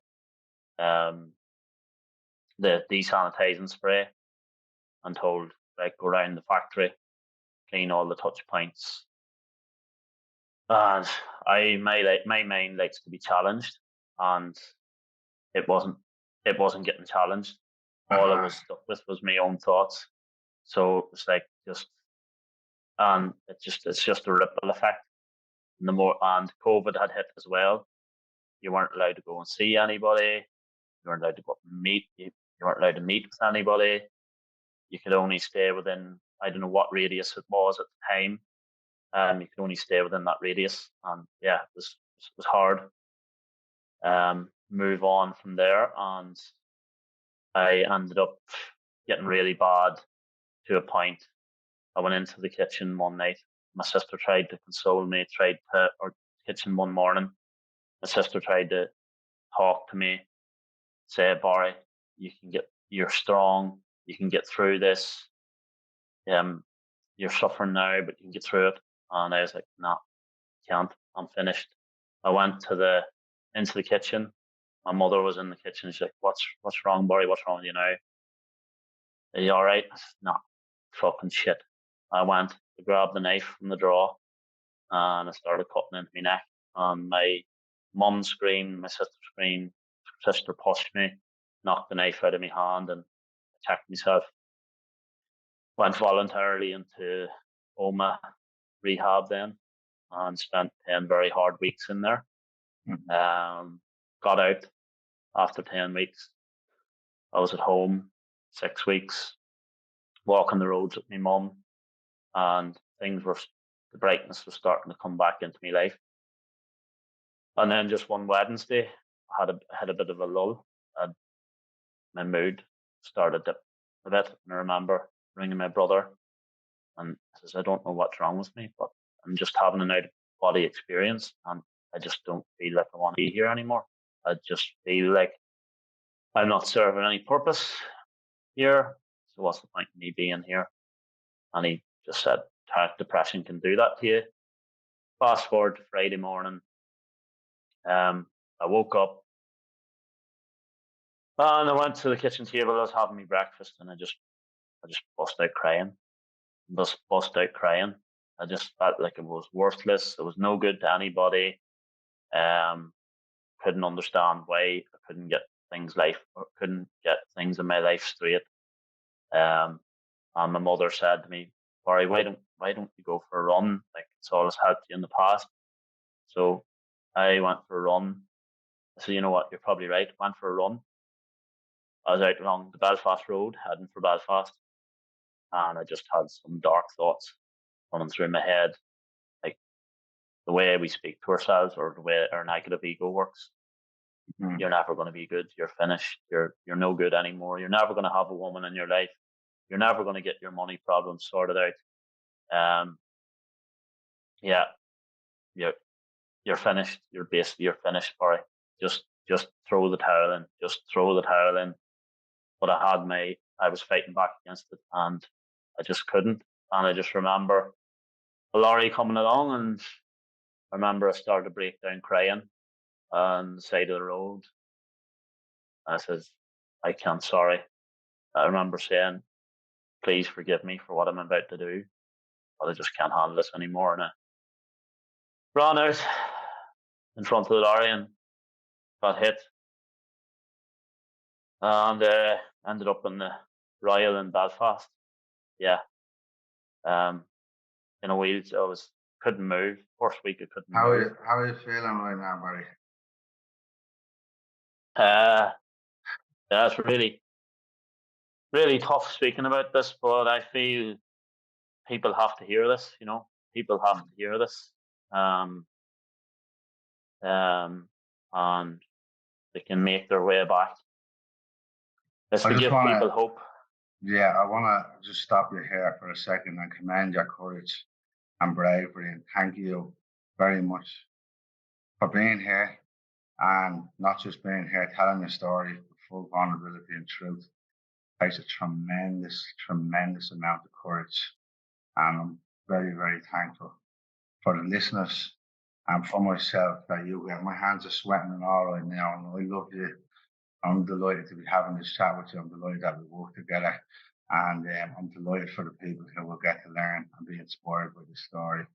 the desanitizing spray, and told, like, go around the factory, clean all the touch points. And my mind likes to be challenged, and it wasn't it wasn't getting challenged. All I Uh-huh. was stuck with was my own thoughts. So it was like, and it's just a ripple effect. And COVID had hit as well. You weren't allowed to go and see anybody. You weren't allowed to go up and meet. You weren't allowed to meet with anybody. You could only stay within, I don't know what radius it was at the time. You could only stay within that radius, and yeah, it was hard. Move on from there, and I ended up getting really bad, to a point. I went into the kitchen one night. My sister tried to console me, or kitchen one morning. My sister tried to talk to me, say, Barry, you're strong, you can get through this. Um, you're suffering now, but you can get through it. And I was like, no, can't. I'm finished. I went to into the kitchen. My mother was in the kitchen. She's like, "What's wrong, Barry? What's wrong with you now? Are you all right?" I said, "No, fucking shit." I went to grab the knife from the drawer and I started cutting into my neck. And my mum screamed, my sister screamed, sister pushed me, knocked the knife out of my hand, and attacked myself. Went voluntarily into OMA rehab then and spent 10 very hard weeks in there. Got out after 10 weeks. I was at home 6 weeks, walking the roads with my mum, and the brightness was starting to come back into my life. And then just one Wednesday, I had a bit of a lull. My mood started to dip a bit, and I remember ringing my brother, and I says, "I don't know what's wrong with me, but I'm just having an out of body experience, and I just don't feel like I want to be here anymore. I just feel like I'm not serving any purpose here. So what's the point of me being here?" And he just said, "Depression can do that to you." Fast forward to Friday morning. I woke up and I went to the kitchen table. I was having my breakfast, and I just bust out crying. I just felt like it was worthless. It was no good to anybody. Couldn't understand why I couldn't get couldn't get things in my life straight. And my mother said to me, "Barry, why don't you go for a run? Like, it's always helped you in the past." So I went for a run. I said, "You know what? You're probably right." Went for a run. I was out along the Belfast Road, heading for Belfast, and I just had some dark thoughts running through my head, like the way we speak to ourselves or the way our negative ego works. You're never going to be good. You're finished. You're no good anymore. You're never going to have a woman in your life. You're never going to get your money problems sorted out. Yeah, you're finished. You're finished, Barry. Just throw the towel in. Just throw the towel in. But I was fighting back against it, and I just couldn't. And I just remember a lorry coming along, and I remember I started to break down crying on the side of the road. I says, "I can't, sorry." I remember saying, "Please forgive me for what I'm about to do, but I just can't handle this anymore." And I ran out in front of the lorry and got hit, and ended up in the Royal in Belfast. Yeah. In a wheelchair. Couldn't move. First week I couldn't move. How are you feeling right now, Barry? Yeah, it's really, really tough speaking about this, but I feel people have to hear this, people have to hear this. And they can make their way back. Let's give people hope. Yeah, I want to just stop you here for a second and commend your courage and bravery, and thank you very much for being here, and not just being here, telling your story with full vulnerability and truth. It takes a tremendous, tremendous amount of courage, and I'm very, very thankful for the listeners and for myself that you get. My hands are sweating and all right now, and I love you. I'm delighted to be having this chat with you. I'm delighted that we work together, and I'm delighted for the people who will get to learn and be inspired by this story.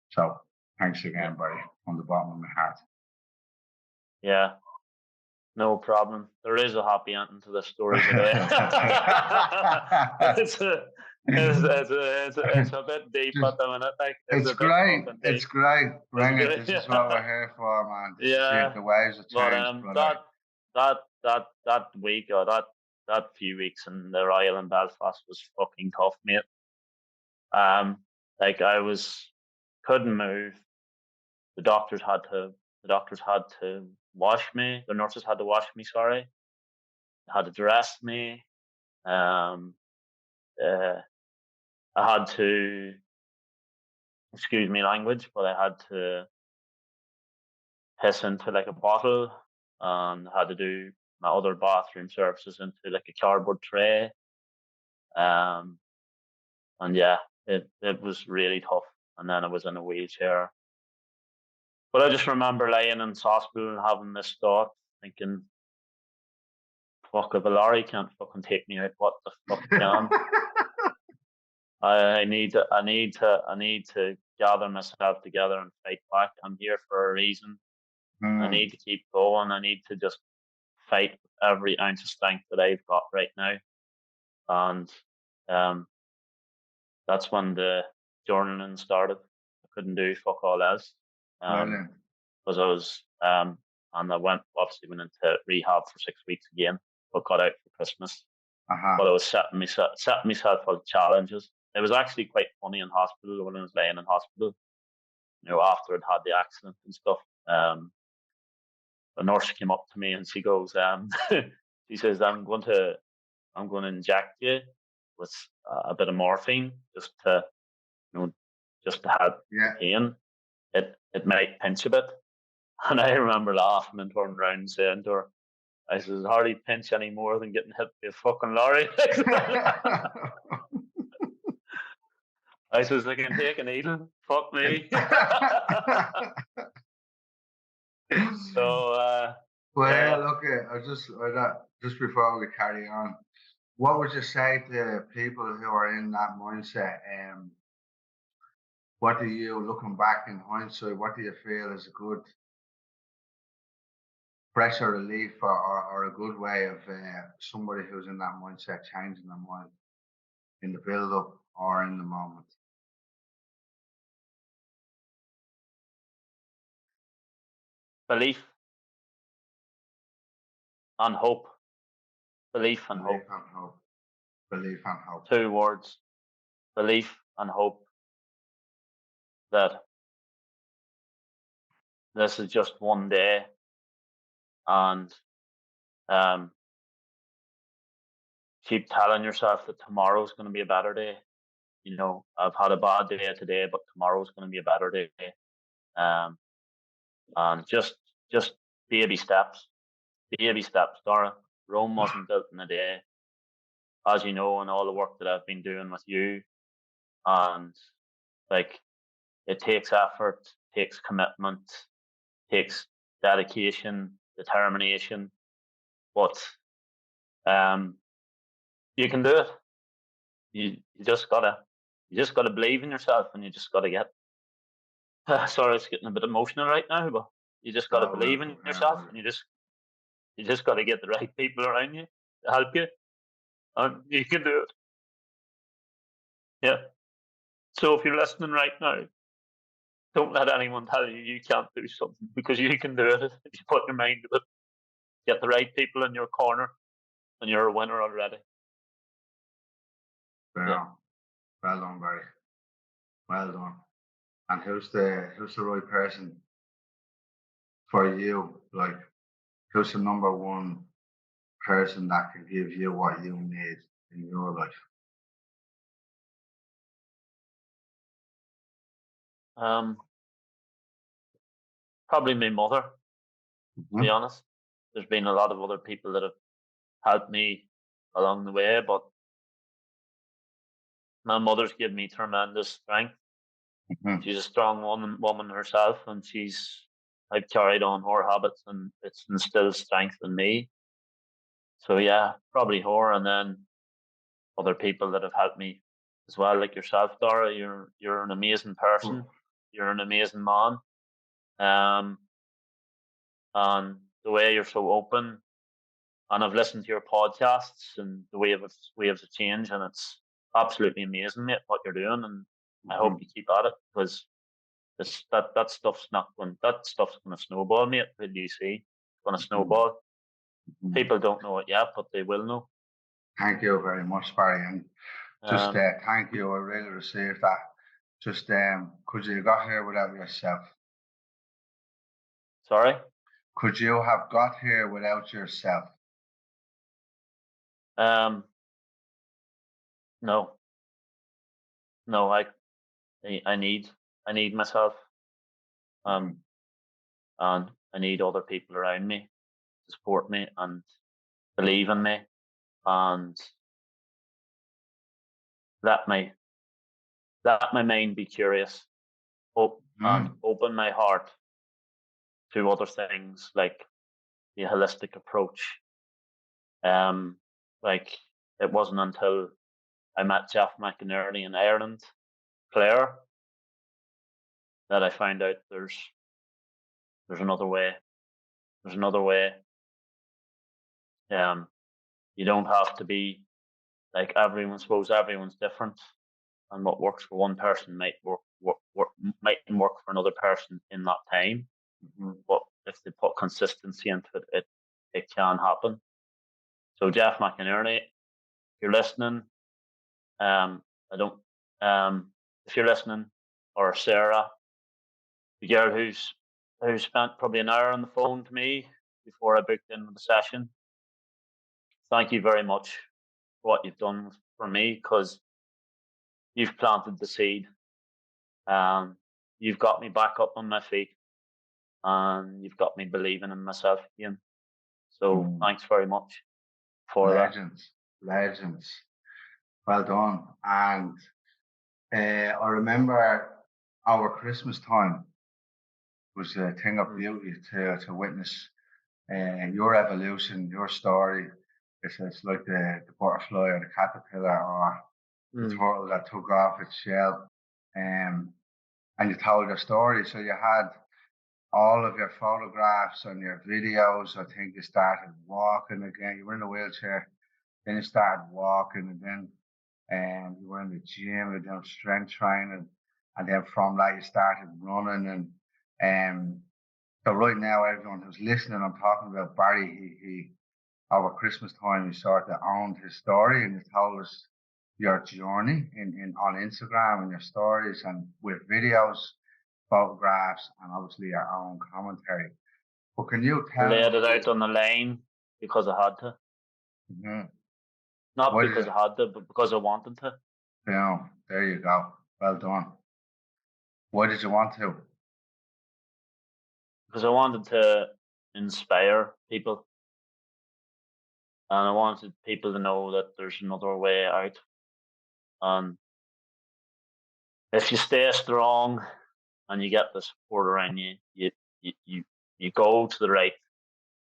So thanks again, Barry, from the bottom of my heart. Yeah, no problem. There is a happy ending to this story today. It's a bit deep at the minute. It's great. It's great. Bring it. This is what we're here for, man. Yeah. The waves of change. But that week or that few weeks in the Royal in Belfast was fucking tough, mate. I couldn't move. The doctors had to wash me. The nurses had to wash me. Sorry, they had to dress me. I had to, excuse me language, but I had to piss into like a bottle, and had to do my other bathroom services into like a cardboard tray. And yeah, it was really tough. And then I was in a wheelchair But I just remember lying in hospital and having this thought, thinking, "Fuck, if a lorry can't fucking take me out, what the fuck can?" I need to gather myself together and fight back. I'm here for a reason. I need to keep going. I need to just fight every ounce of strength that I've got right now. And um, that's when the journaling started. I couldn't do fuck all else. Because I was and I obviously went into rehab for 6 weeks again, but got out for Christmas. But I was setting myself up challenges. It was actually quite funny in hospital when I was laying in hospital. After I'd had the accident and stuff. The nurse came up to me and she goes, she says, I'm going to inject you with a bit of morphine just to, just to have pain. It might pinch a bit. And I remember laughing and turning around and saying to her, I says, hardly pinch any more than getting hit by a fucking lorry. I says, I can take a needle. Fuck me. So, just before we carry on, what would you say to people who are in that mindset? What do you, looking back in hindsight, what do you feel is a good pressure relief or a good way of somebody who's in that mindset changing their mind in the build up or in the moment? Belief and hope. Belief and hope. Belief and hope. 2 words. Belief and hope that this is just one day, and keep telling yourself that tomorrow's going to be a better day. I've had a bad day today, but tomorrow's going to be a better day. And just baby steps, Dara. Rome wasn't built in a day, as you know, and all the work that I've been doing with you. And it takes effort, takes commitment, takes dedication, determination, but you can do it. You just gotta believe in yourself, and you just gotta get. Sorry, it's getting a bit emotional right now, but you just gotta believe in yourself, and you just gotta get the right people around you to help you, and you can do it. Yeah. So if you're listening right now, don't let anyone tell you you can't do something, because you can do it if you put your mind to it. Get the right people in your corner, and you're a winner already. Yeah. Well done, Barry. Well done. And who's the right person for you? Who's the number one person that can give you what you need in your life? Probably my mother. To be honest, there's been a lot of other people that have helped me along the way, but my mother's given me tremendous strength. She's a strong woman herself, and I've carried on her habits, and it's instilled strength in me. So yeah, probably her, and then other people that have helped me as well, like yourself, Dara. You're an amazing person. You're an amazing man. And the way you're so open, and I've listened to your podcasts and the waves of change, and it's absolutely amazing, mate, what you're doing, and I hope you keep at it, because that stuff's going to snowball, mate. What do you see? It's going to snowball. People don't know it yet, but they will know. Thank you very much, Barry, and just thank you. I really received that. Just could you have got here without yourself? Sorry? Could you have got here without yourself? No. I need myself, and I need other people around me to support me and believe in me, and let my mind be curious, and open my heart to other things like the holistic approach. Um, like it wasn't until I met Jeff McInerney in Ireland, Clare, that I found out there's another way. There's another way. Um, you don't have to be like everyone. Suppose everyone's different, and what works for one person mightn't work for another person in that time. But if they put consistency into it, it can happen. So Jeff McInerney, if you're listening, I don't. If you're listening, or Sarah, the girl who spent probably an hour on the phone to me before I booked in the session. Thank you very much for what you've done for me, because you've planted the seed. You've got me back up on my feet, and you've got me believing in myself again. So thanks very much for Legends. Well done. And I remember our Christmas time was a thing of beauty to witness your evolution, your story. It's like the butterfly or the caterpillar or the turtle that took off its shell. And you told your story. So you had all of your photographs and your videos. I think you started walking again. You were in a wheelchair. Then you started walking, and then you were in the gym, and doing strength training, and then from that you started running. And so right now, everyone who's listening, I'm talking about Barry. He over Christmas time, he sort of owned his story, and he told us your journey in on Instagram and your stories, and with videos, photographs, and obviously your own commentary. But can you tell laid it out on the line because I had to. Not because I had to, but because I wanted to. Yeah, there you go. Well done. Why did you want to? Because I wanted to inspire people. And I wanted people to know that there's another way out. And if you stay strong and you get the support around you, you go to the right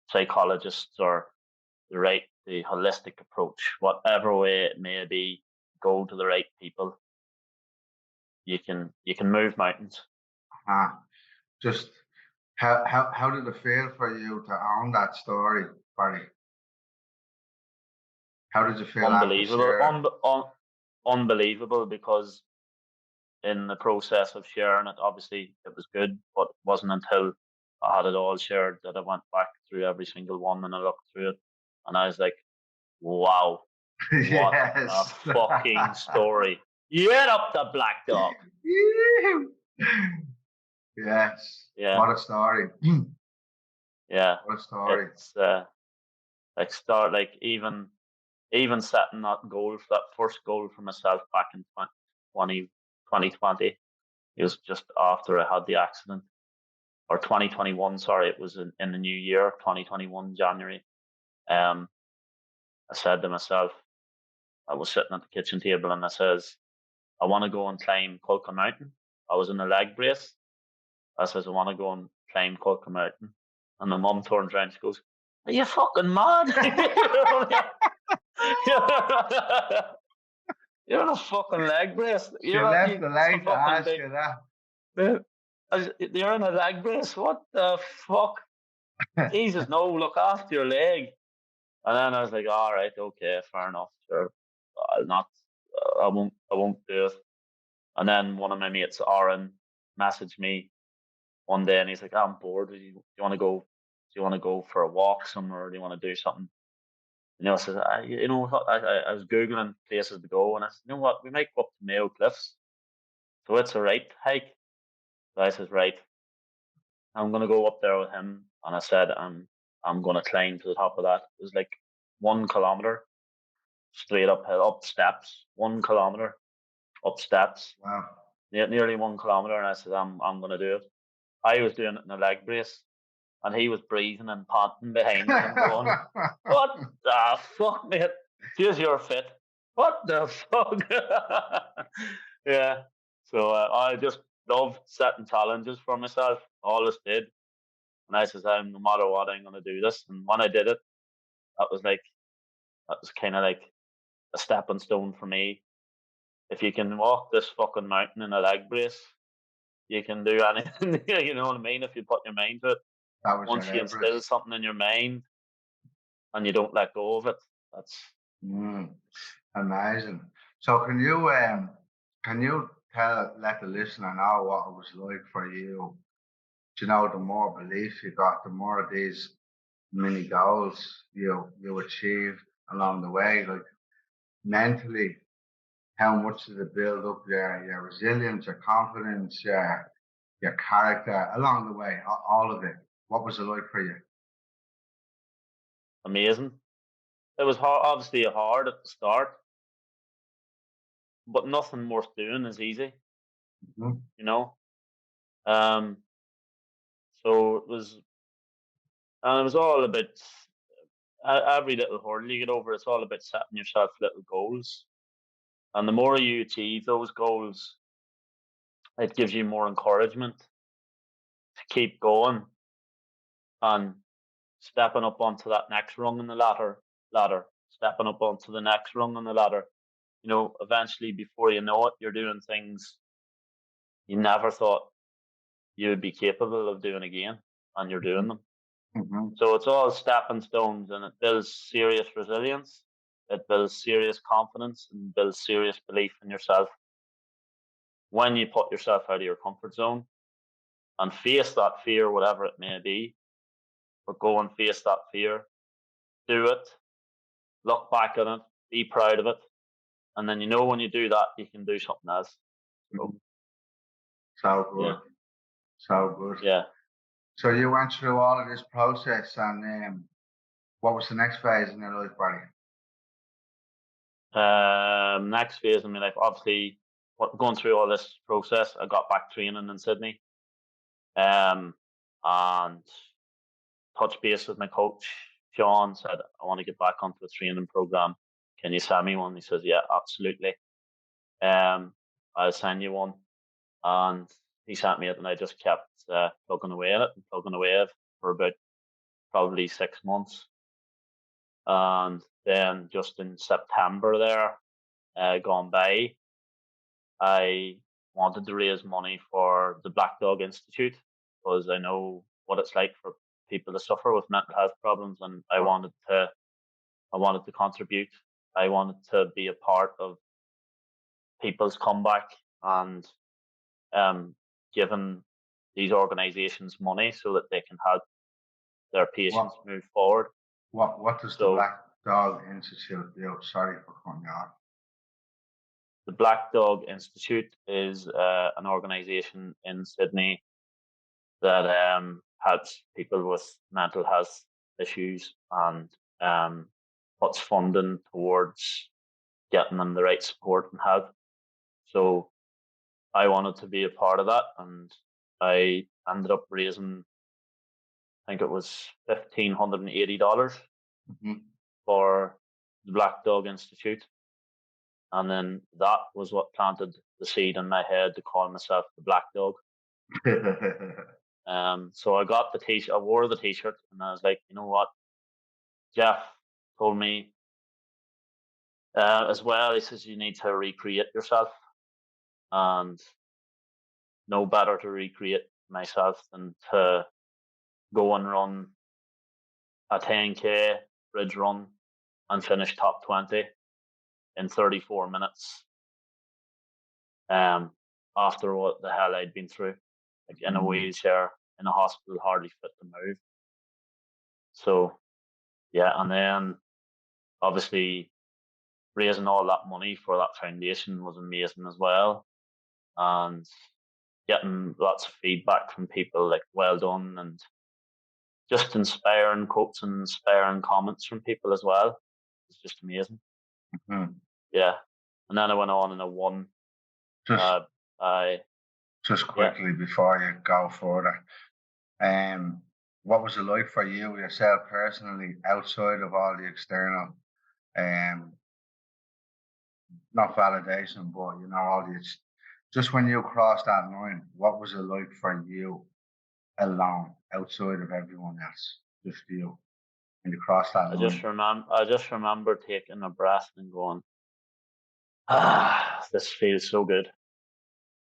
psychologists or the holistic approach, whatever way it may be, go to the right people. You can move mountains. Just how did it feel for you to own that story, Barry? How did you feel? Unbelievable, unbelievable, because in the process of sharing it, obviously it was good, but it wasn't until I had it all shared that I went back through every single one and I looked through it, and I was like, wow, what a fucking story. Get up the black dog. Yes. Yeah. What a story. Yeah. What a story. It's even setting that goal, that first goal for myself back in 2020. It was just after I had the accident. Or 2021, sorry, it was in the new year, 2021, January. I said to myself, I was sitting at the kitchen table and I says, I want to go and climb Culca Mountain. I was in a leg brace. I says, I want to go and climb Culca Mountain. And my mum turns around and she goes, are you fucking mad? You're in a fucking leg brace. She left the leg to ask you that. You're in a leg brace. What the fuck? Jesus, no, look after your leg. And then I was like, all right, okay, fair enough. Sure. I won't do it. And then one of my mates, Aaron, messaged me one day and he's like, I'm bored. Do you want to go? Do you want to go for a walk somewhere? Or do you want to do something? You know, I said, I was Googling places to go, and I said, you know what, we might go up to Mayo Cliffs. So it's a right hike. So I said, right, I'm going to go up there with him. And I said, I'm going to climb to the top of that. It was like 1 kilometer straight uphill, up steps, 1 kilometer up steps. Wow. Nearly 1 kilometer. And I said, I'm going to do it. I was doing it in a leg brace. And he was breathing and panting behind me and going, what the fuck, mate? Here's your fit. What the fuck? Yeah. So I just love setting challenges for myself. Always did. And I says, no matter what, I'm going to do this. And when I did it, that was kind of like a stepping stone for me. If you can walk this fucking mountain in a leg brace, you can do anything. You know what I mean? If you put your mind to it, That was your once you instill Everest. something in your mind and you don't let go of it, that's Amazing. So can you let the listener know what it was like for you? Do you know, the more belief you got, the more of these mini goals you achieved along the way, like mentally, how much did it build up your resilience, your confidence, your character along the way, all of it? What was it like for you? amazing. It was hard, obviously hard at the start, but nothing worth doing is easy, Mhm. you know. Um, so it was all about every little hurdle you get over. It's all about setting yourself little goals, and the more you achieve those goals, it gives you more encouragement to keep going and stepping up onto that next rung in the ladder, stepping up onto the next rung on the ladder. You know, eventually, before you know it, you're doing things you never thought you would be capable of doing again, and you're doing them. Mhm. So it's all stepping stones, and it builds serious resilience. It builds serious confidence and builds serious belief in yourself when you put yourself out of your comfort zone and face that fear, whatever it may be. But go and face that fear, do it, look back at it, be proud of it, and then you know when you do that, you can do something else. So Mhm. So yeah, good, so good. yeah. So you went through all of this process, and what was the next phase in your life, Barry? Next phase in my life, obviously, going through all this process, I got back training in Sydney, and touched base with my coach. Sean said, "I want to get back onto a training program. Can you send me one?" He says, "Yeah, absolutely. I'll send you one." And he sent me it, and I just kept plugging away at it and plugging away at it for about probably 6 months. And then just in September there, gone by, I wanted to raise money for the Black Dog Institute because I know what it's like for people to suffer with mental health problems, and I wanted to contribute. I wanted to be a part of people's comeback and um, giving these organisations money so that they can help their What patients move forward. what does the So Black Dog Institute do? Sorry for cutting you off. the Black Dog Institute is an organisation in Sydney that helps people with mental health issues and puts funding towards getting them the right support and help. So I wanted to be a part of that, and I ended up raising, I think it was $1,580 Mhm. for the Black Dog Institute, and then that was what planted the seed in my head to call myself the Black Dog. So I got the t-shirt, I wore the t-shirt, and I was like, you know what? Jeff told me as well. He says you need to recreate yourself, and no better to recreate myself than to go and run a 10K bridge run and finish top 20 in 34 minutes. Um, After what the hell I'd been through, like in a Mm. wheelchair, in a hospital, hardly fit to move. So yeah, and then obviously raising all that money for that foundation was amazing as well, and getting lots of feedback from people like "well done" and just inspiring quotes and inspiring comments from people as well. It's just amazing. Mm. Yeah, and then I went on and I won. Just Uh, I just Yeah, quickly before you go further, um, what was it like for you yourself personally, outside of all the external, um, not validation, but all these, just when you crossed that line, what was it like for you? alone, outside of everyone else, just you, and you cross that line. I just remember taking a breath and going, this feels so good,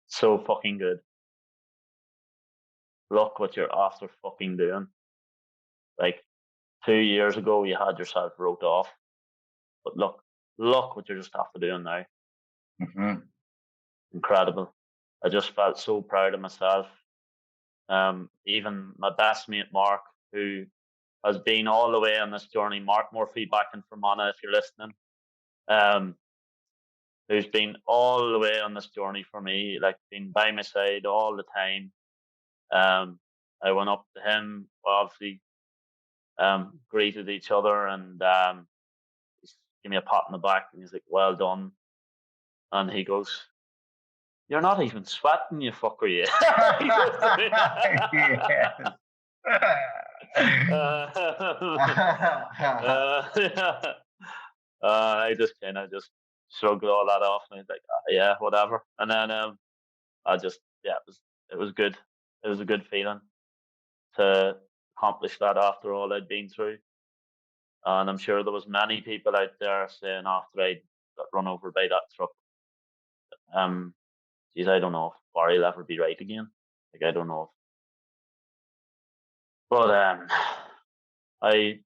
so fucking good. Look what you're after fucking doing. Like 2 years ago, you had yourself wrote off, but look what you're just after doing now. Mm-hmm. Incredible. I just felt so proud of myself. Even my best mate Mark, who has been all the way on this journey, Mark Murphy back in Fermanagh, if you're listening, who's been all the way on this journey for me, like been by my side all the time. I went up to him, obviously, greeted each other, and he gave me a pat on the back, and he's like, "Well done." And he goes, "You're not even sweating, you fucker, you." He goes to me. I just kind of just shrugged all that off, and I was like, "Yeah, whatever." And then I just, yeah, it was good. It was a good feeling to accomplish that after all I'd been through. And I'm sure there was many people out there saying after I got run over by that truck, geez, I don't know if Barry will ever be right again. Like, I don't know if, but I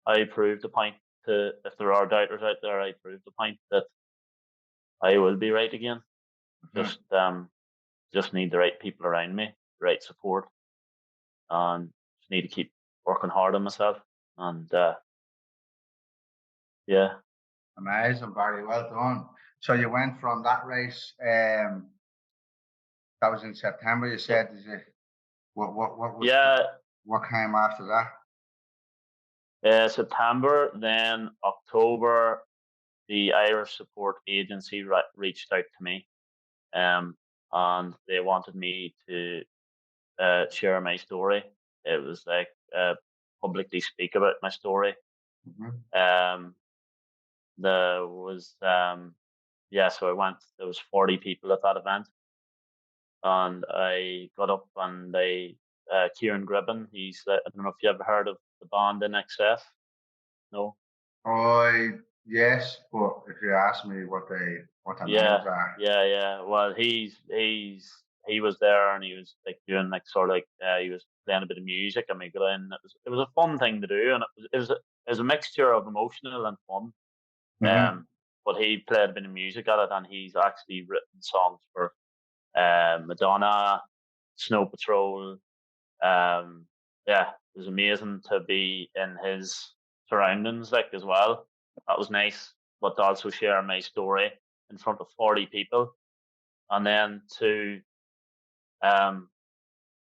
I proved the point to, if there are doubters out there, I proved the point that I will be right again. Mm-hmm. Just need the right people around me, the right support, and just need to keep working hard on myself. And yeah, Amazing, Barry. Well done. So you went from that race. That was in September. You so said, "Is it what was yeah, what came after that?" September, then October, the Irish Support Agency reached out to me, and they wanted me to share my story. It was like publicly speak about my story. Mm-hmm. Um, there was yeah, so I went. There was 40 people at that event, and I got up and Kieran Gribben. He's I don't know if you ever heard of the band in XF. No. I yes, but if you ask me what the Yeah, names are, yeah. Well, he was there, and he was like doing like sort of like he was playing a bit of music, and we got in. It was a fun thing to do, and it was a mixture of emotional and fun. mm-hmm. But he played a bit of music at it, and he's actually written songs for Madonna, Snow Patrol. Um, yeah, it was amazing to be in his surroundings, like as well. That was nice, but to also share my story in front of 40 people, and then to um,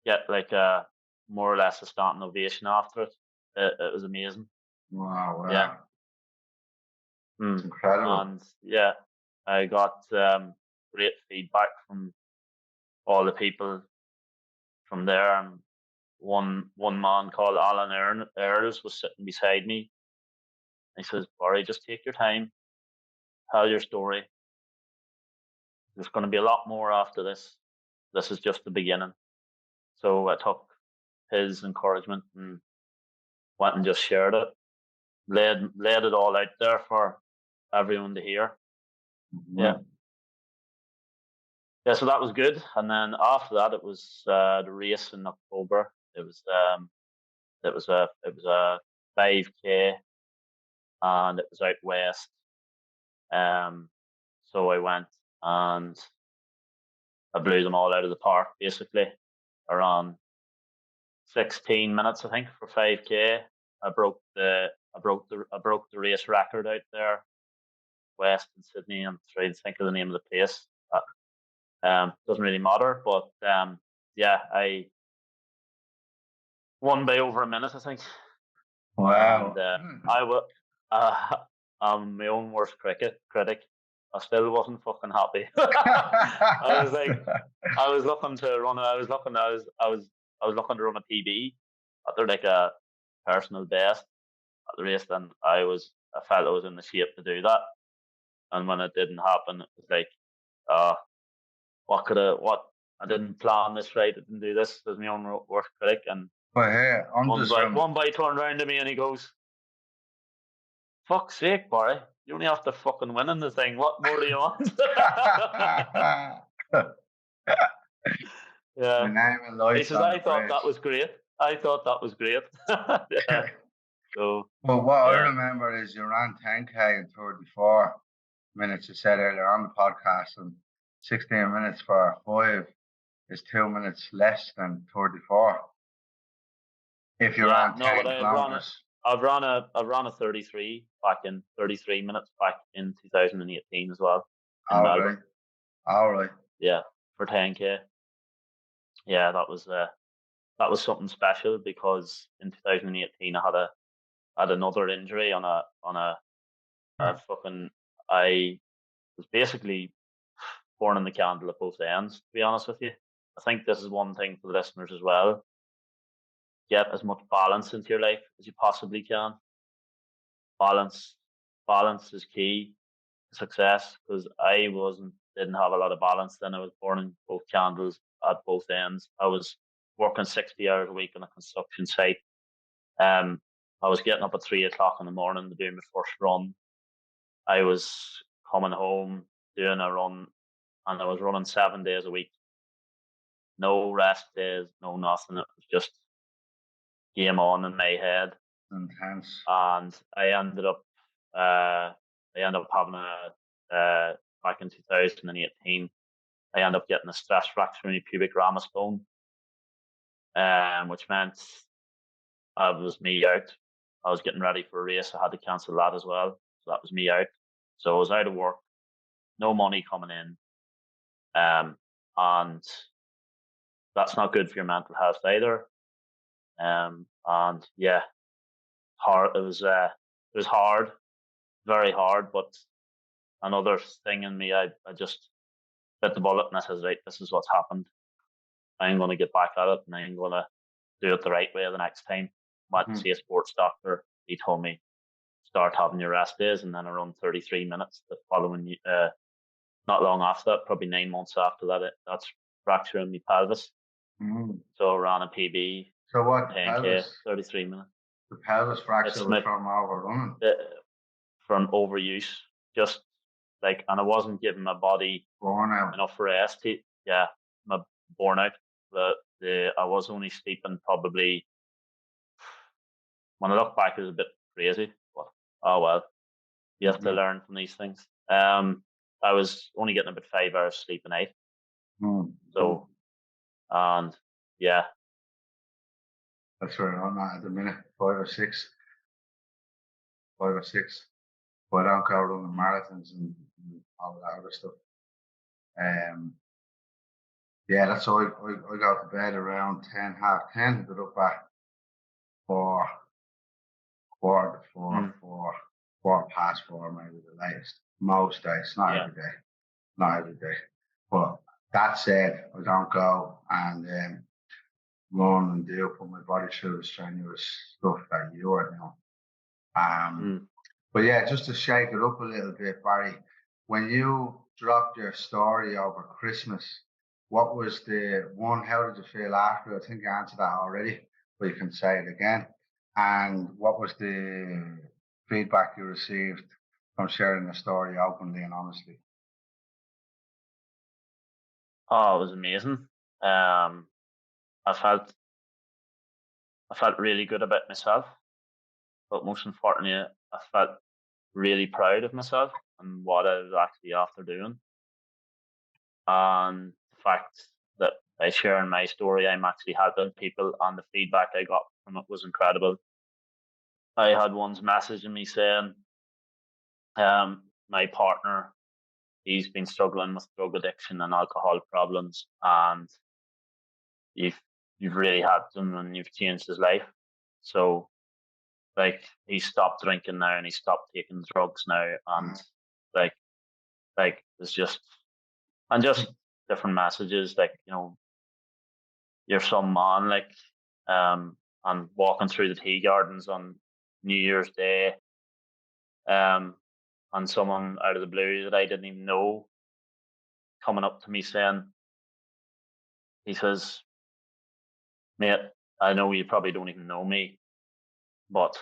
get like a more or less a standing ovation after it. It was amazing. Wow, Yeah. wow, it's incredible. And yeah, I got great feedback from all the people from there. And one man called Alan Earls was sitting beside me. He says, "Barry, just take your time, tell your story. There's going to be a lot more after this. This is just the beginning." So I took his encouragement and went and just shared it, laid it all out there for everyone to hear. Yeah, Mm-hmm. yeah. So that was good. And then after that, it was the race in October. It was a 5K, and it was out west. Um, so I went and I blew them all out of the park basically around 16 minutes, I think, for 5K. I broke the race record out there west in Sydney. I'm trying to think of the name of the place. Doesn't really matter, but yeah, I won by over a minute, I think, and Wow. I was uh, I'm my own worst critic. I still wasn't fucking happy. I was like, I was looking to run. I was looking to run a PB after like a personal best at the race, and I felt I was in the shape to do that. And when it didn't happen, it was like, uh, what could I what I didn't plan this right. I didn't do this. As my own worst critic, and But hey, I'm just one boy turned around to me and he goes, "Fuck's sake, Barry! You only have to fucking win in the thing. What more do you want?" my Yeah. name and He lights says, on the "I thought bridge. that was great. I thought that was great." Yeah. So But what I yeah, remember is you ran 10K in 34 minutes, you said earlier on the podcast, and 16 minutes for 5 is 2 minutes less than 34 if you yeah. ran No, but 10 kilometers. I've run a 33 minutes back in 2018 as well in All right, Melbourne. all right. Yeah, for 10K. Yeah, that was something special because in 2018 I had another injury on a fucking I was basically burning the candle at both ends, to be honest with you. I think this is one thing for the listeners as well. Get as much balance into your life as you possibly can. Balance balance is key to success because I didn't have a lot of balance then. I was burning both candles at both ends. I was working 60 hours a week on a construction site. Um I was getting up at 3 o'clock in the morning to do my first run. I was coming home doing a run and I was running 7 days a week. No rest days, no nothing. It was just game on in my head. Intense. And I ended up having back in 2018, I ended up getting a stress fracture in the pubic ramus bone, which meant I was me out. I was getting ready for a race. I had to cancel that as well. So that was me out. So I was out of work, no money coming in. And that's not good for your mental health either. And yeah, hard. It was hard, very hard. But another thing in me, I just bit the bullet and I says, right, this is what's happened. I'm going to get back at it and I'm going to do it the right way the next time. Went to see a sports doctor. He told me start having your rest days, and then I run 33 minutes the following. Not long after that, probably 9 months after that, that's fracturing my pelvis. Mm. So I ran a PB. So what? 10K, 33 minutes. The pelvis fracture was from overrunning. From overuse, just like, and I wasn't giving my body Burnout. enough rest. Yeah, my burnout. I was only sleeping probably. When I look back, it was a bit crazy, but oh well. You have to learn from these things. I was only getting about 5 hours sleep a night. So, and yeah, that's where I'm at the minute. 5 or 6. But I don't go running marathons and all that other stuff. Yeah, that's why I go to bed around 10, half 10 to get up at 4, quarter to 4, 4, 4 past 4, maybe the latest. Most days, not every day. Not every day. But that said, I don't go and run and put my body through the strenuous stuff that you are now. But yeah, just to shake it up a little bit, Barry, when you dropped your story over Christmas, what was the one? How did you feel after? I think you answered that already, but you can say it again. And what was the feedback you received from sharing the story openly and honestly? Oh, it was amazing. I felt really good about myself, but most importantly, I felt really proud of myself and what I was actually after doing. And the fact that by sharing my story, I'm actually helping people, and the feedback I got from it was incredible. I had one's messaging me saying, my partner, he's been struggling with drug addiction and alcohol problems, and you've really helped him and you've changed his life. So like he stopped drinking now and he stopped taking drugs now, and like it's just different messages, like, you know, you're some man, like, and walking through the tea gardens on New Year's Day, and someone out of the blue that I didn't even know coming up to me saying, he says, "Mate, I know you probably don't even know me, but,"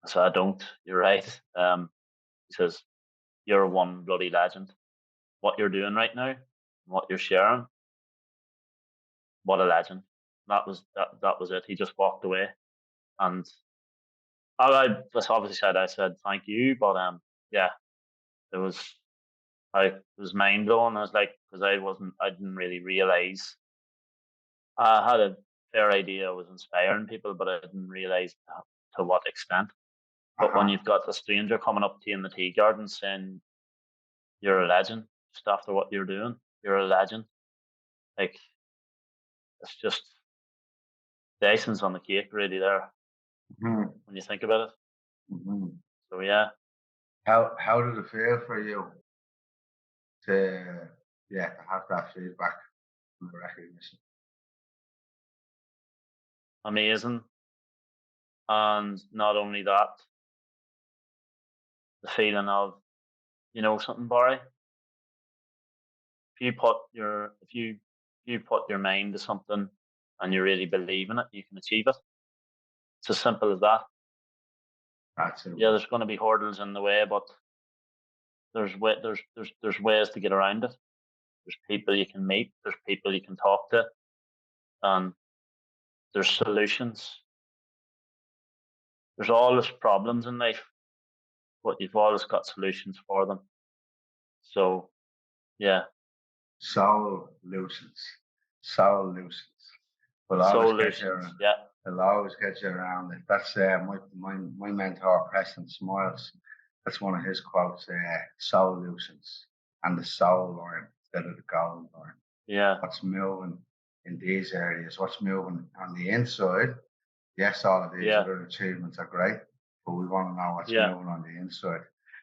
I said, "I don't. You're right." He says, "You're one bloody legend. What you're doing right now, what you're sharing, what a legend." That was it. He just walked away, and I just obviously said, I said thank you, but yeah, it was it was mind blowing. I was like, because I didn't really realize. I had a fair idea I was inspiring people, but I didn't realize to what extent. But when Uh-huh. you've got a stranger coming up to you in the tea garden saying you're a legend just after what you're doing, you're a legend. Like, it's just the icing's on the cake, really. There, Mhm. when you think about it. Mhm. So yeah, How did it feel for you to to have that feedback and the recognition? amazing. And not only that, the feeling of, something, Barry. If you put your mind to something and you really believe in it, you can achieve it. It's as simple as that. That's it. Yeah, there's going to be hurdles in the way, but there's ways to get around it. There's people you can meet. There's people you can talk to, and there's solutions. There's always problems in life, but you've always got solutions for them. So yeah, Solutions. Solutions. Will always get you solutions. around. Yeah, It'll always get you around it. That's my mentor, Preston Smiles. That's one of his quotes. Solutions and the soul line instead of the goal line. yeah, What's moving in these areas? What's moving on the inside? Yes, all of these yeah, other achievements are great, but we want to know what's yeah. moving on the inside.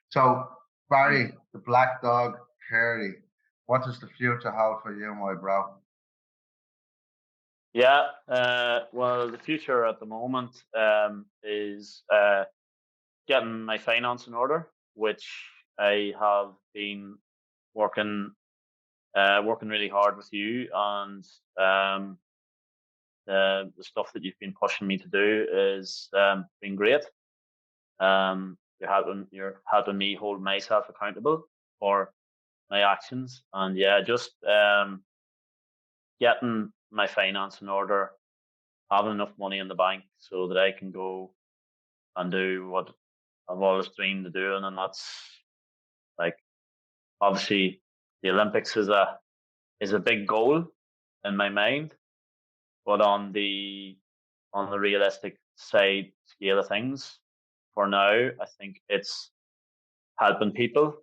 So, Barry, the black dog, Carey, what does the future hold for you, my bro? Yeah, well, the future at the moment is getting my finance in order, which I have been working working really hard with you, and the stuff that you've been pushing me to do is been great. You're helping me hold myself accountable for my actions, and yeah, just getting my finance in order, having enough money in the bank so that I can go and do what I've always dreamed of doing, and that's like, obviously, the Olympics is a big goal in my mind, but on the realistic side scale of things, for now, I think it's helping people,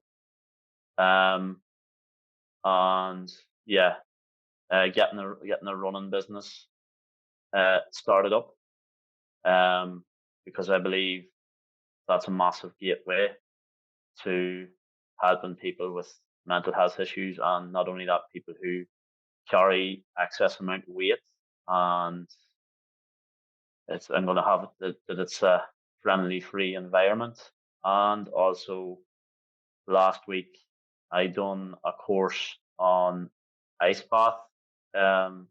um, and yeah, getting a running business started up, because I believe that's a massive gateway to helping people with mental health issues, and not only that, people who carry excess amount of weight, and I'm going to have it that it's a friendly, free environment. And also, last week I done a course on ice bath, um,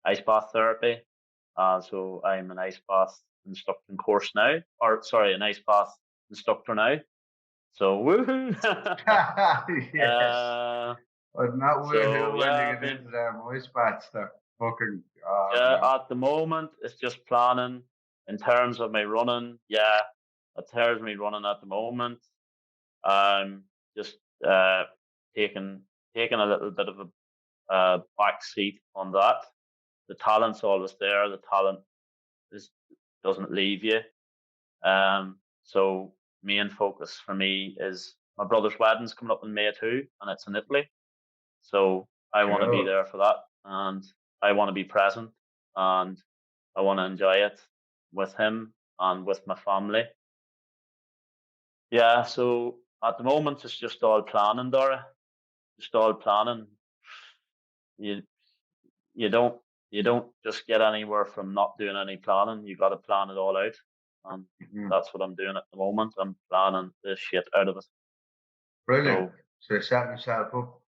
ice bath therapy. So I'm an ice bath instructing course now, or sorry, an ice bath instructor now. So woohoo! Yes. uh, But not so woohoo when you yeah, get into them voice bats. They're fucking, oh no. at the moment, it's just planning in terms of my running. Yeah, in terms of me running at the moment, I'm just uh, taking taking a little bit of a back seat on that. The talent's always there. The talent is doesn't leave you. So main focus for me is my brother's wedding's coming up in May too, and it's in Italy. So I want to be Cool. there for that, and I want to be present, and I want to enjoy it with him and with my family. Yeah, so at the moment it's just all planning, Dora. Just all planning. You you don't you don't just get anywhere from not doing any planning. You got to plan it all out, and Mhm. that's what I'm doing at the moment. I'm planning the shit out of it. Brilliant. So So you're setting yourself up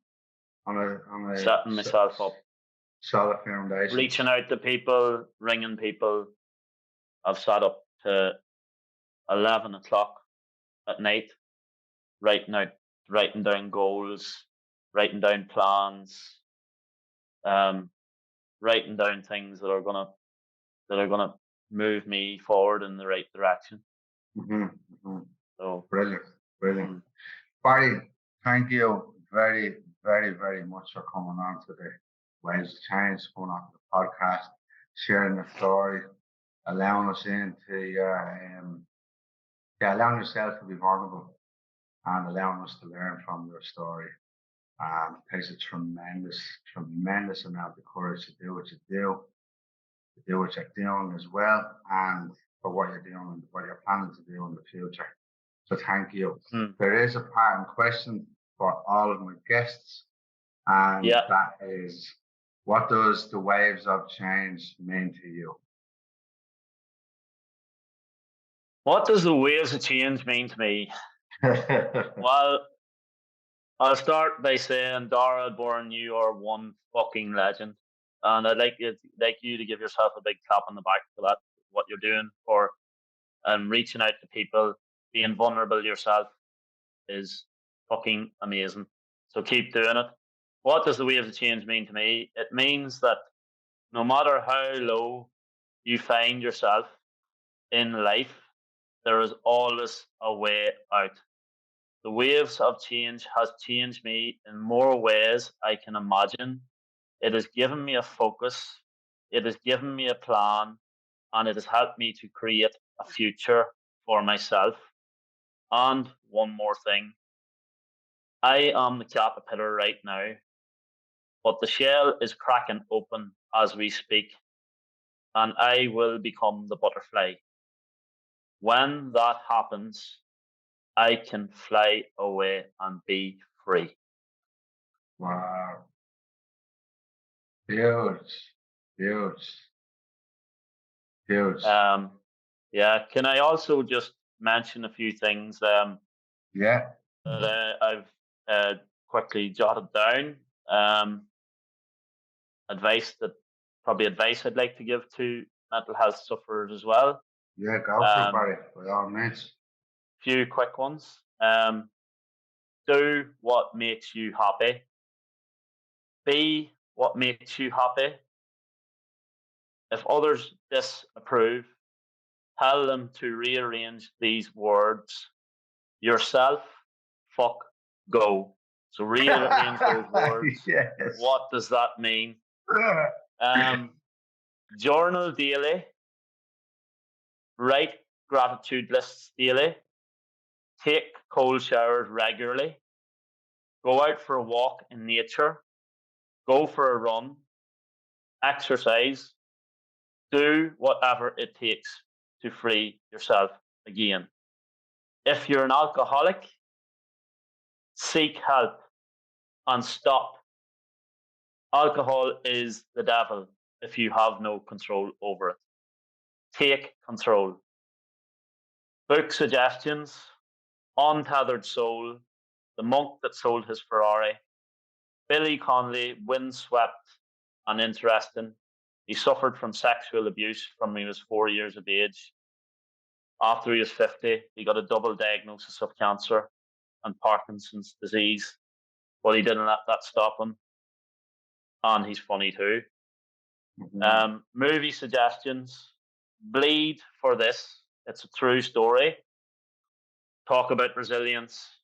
on a setting myself up. solid foundation. reaching out to people, ringing people. I've sat up to 11 o'clock at night, writing out, writing down goals, writing down plans, um, writing down things that are gonna move me forward in the right direction. So Brilliant, brilliant. Barry, thank you very, very, very much for coming on to the Waves of Change, coming on to the podcast, sharing your story, allowing us into allowing yourself to be vulnerable and allowing us to learn from your story. It takes a tremendous, tremendous amount of courage to do what you do, to do what you're doing as well, and for what you're doing and what you're planning to do in the future. So thank you. There is a parting question for all of my guests, and that is, what does the Waves of Change mean to you? what does the waves of change mean to me? Well, I'll start by saying, Dara Born, you are one fucking legend. And I'd like you to give yourself a big clap on the back for that, what you're doing for and reaching out to people, being vulnerable yourself is fucking amazing. So keep doing it. What does the waves of change mean to me? It means that no matter how low you find yourself in life, there is always a way out. The waves of change has changed me in more ways I can imagine. It has given me a focus, it has given me a plan, and it has helped me to create a future for myself. And one more thing, I am the caterpillar right now, but the shell is cracking open as we speak, and I will become the butterfly. When that happens, I can fly away and be free. Wow. Huge. Yeah. Can I also just mention a few things? That I've quickly jotted down. Advice I'd like to give to mental health sufferers as well. Yeah, go for it, Barry, by all means. Few quick ones. Do what makes you happy. Be what makes you happy. If others disapprove, tell them to rearrange these words. Yourself, fuck, go. So rearrange those words. Yes. What does that mean? Journal daily. Write gratitude lists daily. Take cold showers regularly. Go out for a walk in nature. Go for a run. Exercise. Do whatever it takes to free yourself again. If you're an alcoholic, seek help and stop. Alcohol is the devil if you have no control over it. Take control. Book suggestions. Untethered Soul. The Monk That Sold His Ferrari. Billy Connolly, windswept and interesting. He suffered from sexual abuse from when he was 4 years of age. After he was 50, he got a double diagnosis of cancer and Parkinson's disease, but he didn't let that stop him. And he's funny too. Movie suggestions. Bleed for This. It's a true story. Talk about resilience.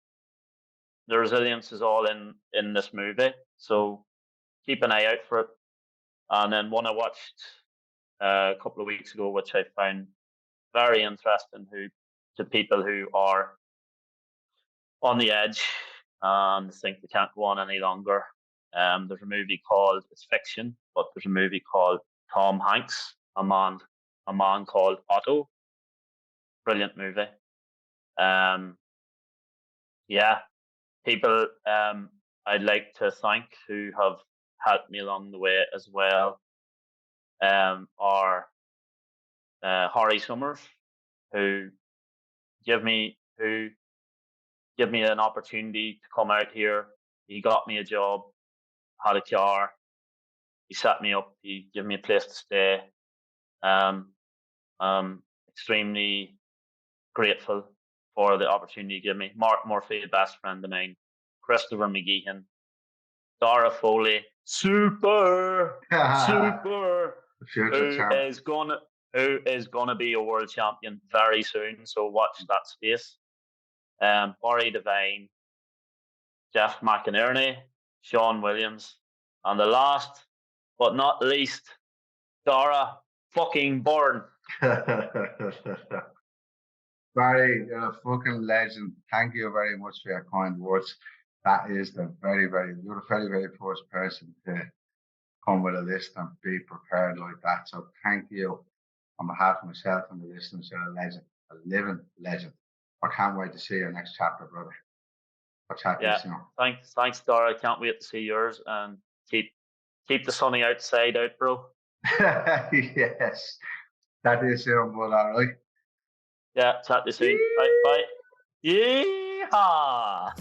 The resilience is all in this movie, so keep an eye out for it. And then one I watched a couple of weeks ago, which I found very interesting, to people who are on the edge and think they can't go on any longer. There's a movie called, it's fiction, but there's a movie called Tom Hanks, a man called Otto. Brilliant movie. People I'd like to thank who have helped me along the way as well are Harry Summers, who give me an opportunity to come out here. He got me a job, had a car, He set me up. He gave me a place to stay. Extremely grateful for the opportunity he gave me. Mark Murphy, a best friend of mine. Christopher McGeehan, Dara Foley, super, super, Future champ. who is gonna be a world champion very soon. So watch that space. Barry Devine, Jeff McInerney, Sean Williams, and the last but not least, Dara fucking Byrne. Barry, you're a fucking legend. Thank you very much for your kind words. That is you're the very, very first person to come with a list and be prepared like that. So thank you on behalf of myself and the listeners. You're a legend, a living legend. I can't wait to see your next chapter, brother. I'll chat to you soon. Thanks, Dara. I can't wait to see yours, and keep the sunny outside out, bro. Yes, that is soon, but all right. Yeah, chat to you soon. Bye. Yeehaw!